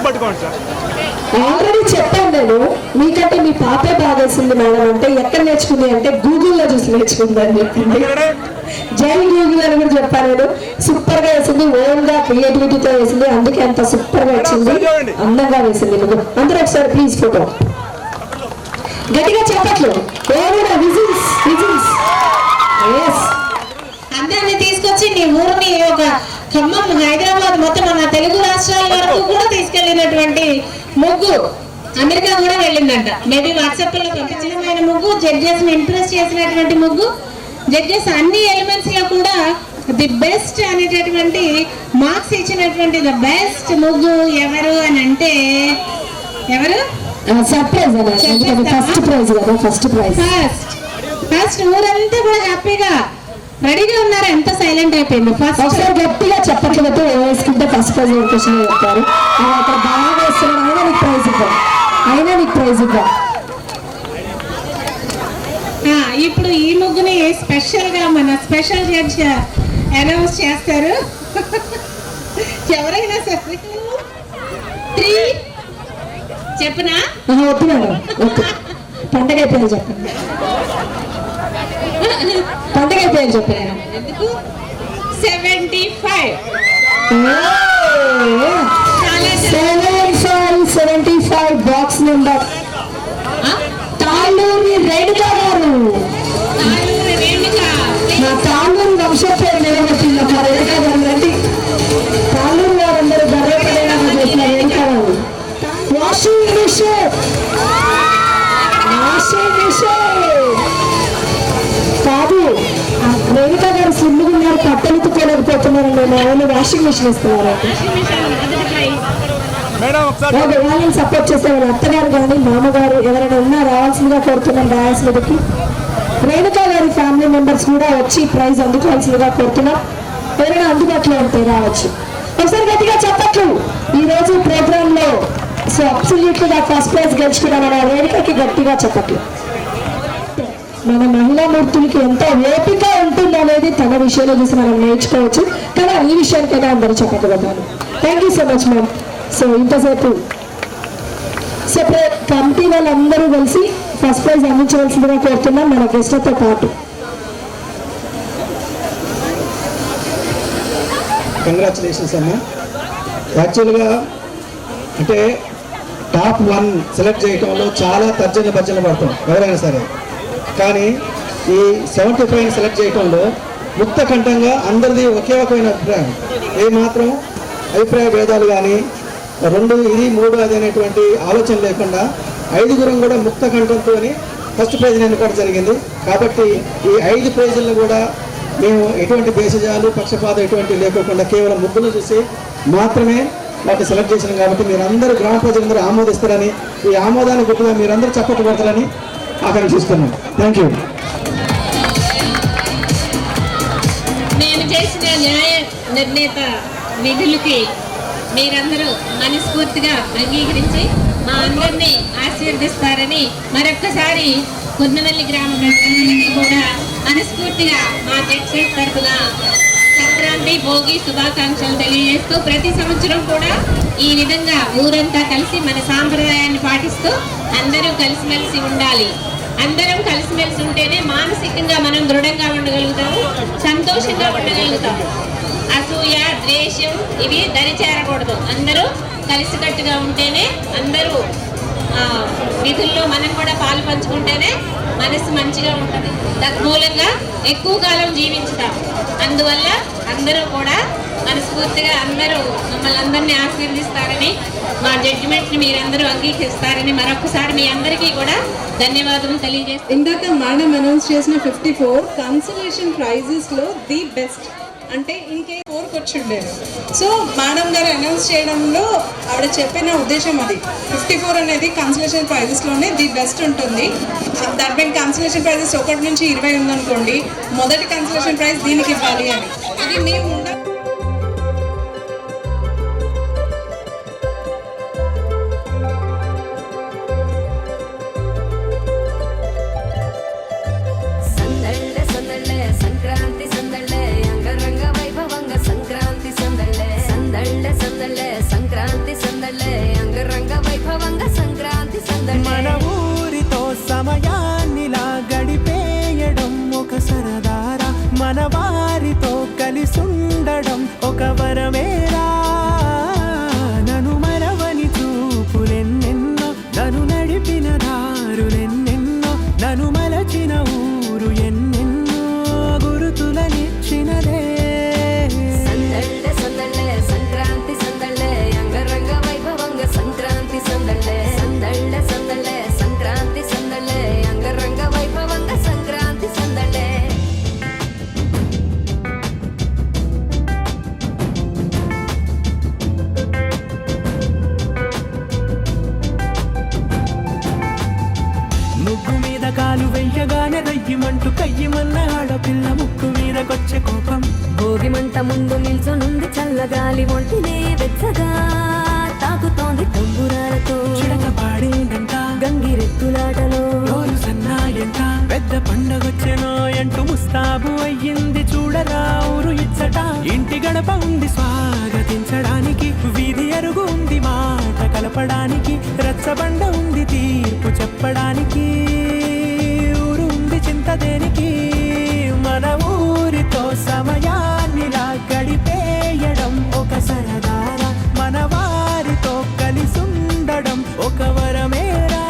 పట్టుకోండి సార్. ఆల్రెడీ చెప్పాను నేను, మీకంటే మీ పాపే బాగా వేసింది మేడం అంటే. ఎక్కడ నేర్చుకుంది అంటే గూగుల్లో చూసి నేర్చుకుంది అని చెప్పింది. జై గూగుల్ అని కూడా చెప్పాను నేను. సూపర్ గా వేసింది, ఓన్ గా క్రియేటివిటీతో వేసింది. అందుకే అంత సూపర్ గా వచ్చింది, అందంగా వేసింది. అందరూ ఒకసారి ప్లీజ్ ఫోటో గట్టిగా చెప్పట్లు. అందరిని తీసుకొచ్చి నీ ఊరిని ఒక ఖమ్మం, హైదరాబాద్ మొత్తం మన తెలుగు రాష్ట్రాల వరకు కూడా తీసుకెళ్లినటువంటి ముగ్గు. అమెరికా కూడా వెళ్ళిందంట. మేబీ వాట్సాప్ లో పంపించిన ముగ్గు. జడ్జెస్ ని ఇంప్రెస్ చేసినటువంటి ముగ్గు. జడ్జెస్ అన్ని ఎలిమెంట్స్ లో కూడా ది బెస్ట్ అనేటటువంటి మార్క్స్ ఇచ్చినటువంటి ద బెస్ట్ ముగ్గు ఎవరు అని అంటే ఎవరు? సర్ప్రైజ్. ఫస్ట్ ఊరంతా కూడా హ్యాపీగా రెడీగా ఉన్నారు. ఎంత సైలెంట్ అయిపోయింది. ఫస్ట్ ఒకసారి గట్టిగా చెప్పట్లతో వేసుకుంటే ఫస్ట్ ప్రైజ్ క్వశ్చన్ చెప్తారు. అక్కడ బాగా వేస్తున్నాడు. అయినా నీకు ప్రైజ్ ఇద్దాం. ఇప్పుడు ఈ ముగ్గుని స్పెషల్ గా మన స్పెషల్ జడ్జ్ అనౌన్స్ చేస్తారు. ఎవరైనా సరే 3 చెప్పనా? వద్దు మేడం, వద్దు. పండగ అయిపోయింది చెప్పండి. పండగ అయిపోయింది చెప్పాను. 75. 75 బాక్స్ నెంబర్. తాళ్ళూరి రేణుక గారు. నా తాళ్ళూరు వంశం పేరు నిలబెట్టింది మా రేణుక గారు. రండి. తాళ్ళూరు వారందరూ గర్వపడేలా చేసిన రేణుక గారు. వాషింగ్ మిషన్ కాదు, రేణుక గారు ఫుల్గా ఉన్నారు, కట్టలు తుక్కోలేకపోతున్నారండి. మా వాషింగ్ మిషన్ ఇస్తున్నారు. వాళ్ళని సపోర్ట్ చేసే వాళ్ళ అత్తగారు కానీ మామగారు ఎవరైనా ఉన్నా రావాల్సిందిగా కోరుతున్నాం. రాయాల్సిందికి రేణుకా గారి ఫ్యామిలీ మెంబర్స్ కూడా వచ్చి ప్రైజ్ అందుకోవాల్సిందిగా కోరుతున్నాం. ఎవరైనా అందుబాటులో ఉంటే రావచ్చు. ఒకసారి గట్టిగా చెప్పట్లు. ఈ రోజు ప్రోగ్రామ్ లో అబ్సల్యూట్ గా ఫస్ట్ ప్రైజ్ గెలుచుకున్నామని రేణుకకి గట్టిగా చెప్పట్లు. మన మహిళా మూర్తులకి ఎంత ఓపిక ఉంటుంది అనేది తన విషయంలో చూసి మనం నేర్చుకోవచ్చు. కానీ ఈ విషయానికైనా అందరూ చెప్పగలుగుతాను. Thank you so much ma'am. So ఇంతసేపు సెపరేట్ కమిటీ వాళ్ళందరూ కలిసి ఫస్ట్ ప్రైజ్ అందించవలసిందిగా కోరుతున్నాం మన గెస్ట్లతో పాటు. కంగ్రాచులేషన్స్ అమ్మ. యాక్చువల్గా అంటే టాప్ 1 సెలెక్ట్ చేయడంలో చాలా తర్జన భర్జన పడతాం ఎవరైనా సరే, కానీ ఈ 75 సెలెక్ట్ చేయడంలో ముక్త కంఠంగా అందరిది ఒకే ఒకమైన అభిప్రాయం, ఏమాత్రం అభిప్రాయ భేదాలు కానీ 2 ఇది 3 అది అనేటువంటి ఆలోచన లేకుండా 5గురం కూడా ముక్త కంఠంతో ఫస్ట్ ప్రైజ్ ఎన్నుకోవడం జరిగింది. కాబట్టి ఈ 5 ప్రైజులను కూడా మేము ఎటువంటి భేషజాలు పక్షపాతం ఎటువంటి లేకోకుండా కేవలం ముగ్గులు చూసి మాత్రమే వాటిని సెలెక్ట్ చేసినాం. కాబట్టి మీరందరూ గ్రామ ప్రజలందరూ ఆమోదిస్తారని, ఈ ఆమోదాన్ని గుర్తుగా మీరందరూ చప్పట్లు కొడతారని ఆకాంక్షిస్తున్నాం. Thank you. నేను చేసిన న్యాయ నిర్ణీత విధులకి మీరందరూ మనస్ఫూర్తిగా అంగీకరించి మా అందరినీ ఆశీర్వదిస్తారని మరొక్కసారి కుర్నవెల్లి గ్రామ ప్రజలందరికీ కూడా మనస్ఫూర్తిగా మా జడ్సెస్ తరఫున సంక్రాంతి భోగి శుభాకాంక్షలు తెలియజేస్తూ, ప్రతి సంవత్సరం కూడా ఈ విధంగా ఊరంతా కలిసి మన సాంప్రదాయాన్ని పాటిస్తూ అందరూ కలిసిమెలిసి ఉండాలి. అందరం కలిసిమెలిసి ఉంటేనే మానసికంగా మనం దృఢంగా ఉండగలుగుతాము, సంతోషంగా ఉండగలుగుతాము. అసూయ ద్వేషం ఇవి దరిచేరకూడదు. అందరూ కలిసికట్టుగా ఉంటేనే, అందరూ విధుల్లో మనం కూడా పాలు పంచుకుంటేనే మనసు మంచిగా ఉంటుంది. తత్మూలంగా ఎక్కువ కాలం జీవించుతాం. అందువల్ల అందరూ కూడా మనస్ఫూర్తిగా అందరూ మమ్మల్ని అందరినీ ఆశీర్వదిస్తారని, మా జడ్జిమెంట్ని మీరందరూ అంగీకరిస్తారని మరొకసారి మీ అందరికీ కూడా ధన్యవాదాలు తెలియజేస్తాను. ఇందాక మేడం అనౌన్స్ చేసిన 54 కన్సలేషన్ ప్రైజెస్లో ది బెస్ట్ అంటే ఇంకే 4కి వచ్చి ఉండేది. సో మేడం గారు అనౌన్స్ చేయడంలో ఆవిడ చెప్పిన ఉద్దేశం అది. 54 అనేది కన్సలేషన్ ప్రైజెస్లోనే ది బెస్ట్ ఉంటుంది. దానిపై కన్సలేషన్ ప్రైజెస్ 1 నుంచి 20 ఉందనుకోండి, మొదటి కన్సలేషన్ ప్రైజ్ దీనికి ఇవ్వాలి అని. అది మేము మన ఊరితో సమయాన్నిలా గడిపేయడం ఒక సరదారా, మన వారితో కలిసుండడం ఒక వరమేరా. నన్ను మరవని చూపులెన్నెన్నో, నన్ను నడిపిన దారులెన్నెన్నో, నన్ను మలచిన ఊరు ఎన్నెన్నో గురుతులనిచ్చినదే. సంక్రాంతి సందళ్ళే అంగరంగ వైభవంగ సంక్రాంతి సందళ్ళే సందళ్ళే సందళ్ళే సంక్రాంతి సందళ్ళే అంగరంగ వైభవంగ సంక్రాంతి సందళ్ళే. ముగ్గు మీద కాలు వెయ్యగానే రయ్యమంటూ కయ్యమన్న ఆడపిల్ల ముక్కు మీదకొచ్చే కోపం. భోగి మంట ముందు నిల్చొనుంది చల్లగాలి ఒంటినే వెచ్చగా తాకుతోంది తంబురాలతో. చిడక పాడేందంట గంగిరెద్దులాటలో రోజు సన్నాయంట, పెద్ద పండగొచ్చెనో అంటూ ముస్తాబు అయ్యింది చూడరా ఊరు ఇచ్చట. ఇంటి గడప ఉంది స్వాగతించడానికి, వీధి అరుగు ఉంది మాట కలపడానికి, రచ్చబండ ఉంది తీర్పు చెప్పడానికి, ఊరు ఉంది చింత దేనికి. మన ఊరితో సమయాన్నిలా గడిపేయడం ఒక సరదారా, మన వారితో కలిసుండడం ఒక వరమేరా.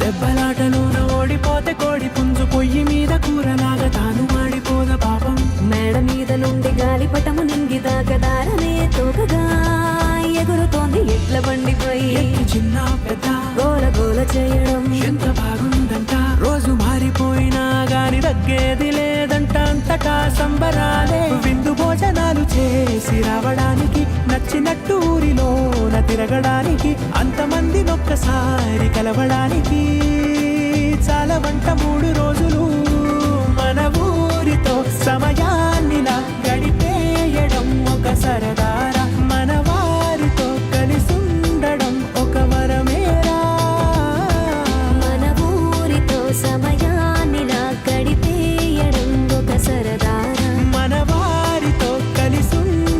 దెబ్బలాటలోన ఓడిపోతే కోడి పుంజు పొయ్యి మీద కూరలాగా తాను మాడిపోద పాపం. మేడ మీద నుండి గాలిపటము నింగి దాకదారనే తోకగా ఎగురుతోంది ఎట్ల బండిపై. చిన్న పెద్ద గోల గోల చేయడం ఎంత బాగుందంట, రోజు మారిపోయినా గాని తగ్గేది లేదంట. అంతటా సంబరాలే, విందు భోజనాలు చేసి రావడానికి, నచ్చినట్టు ఊరిలోన తిరగడానికి, అంతమంది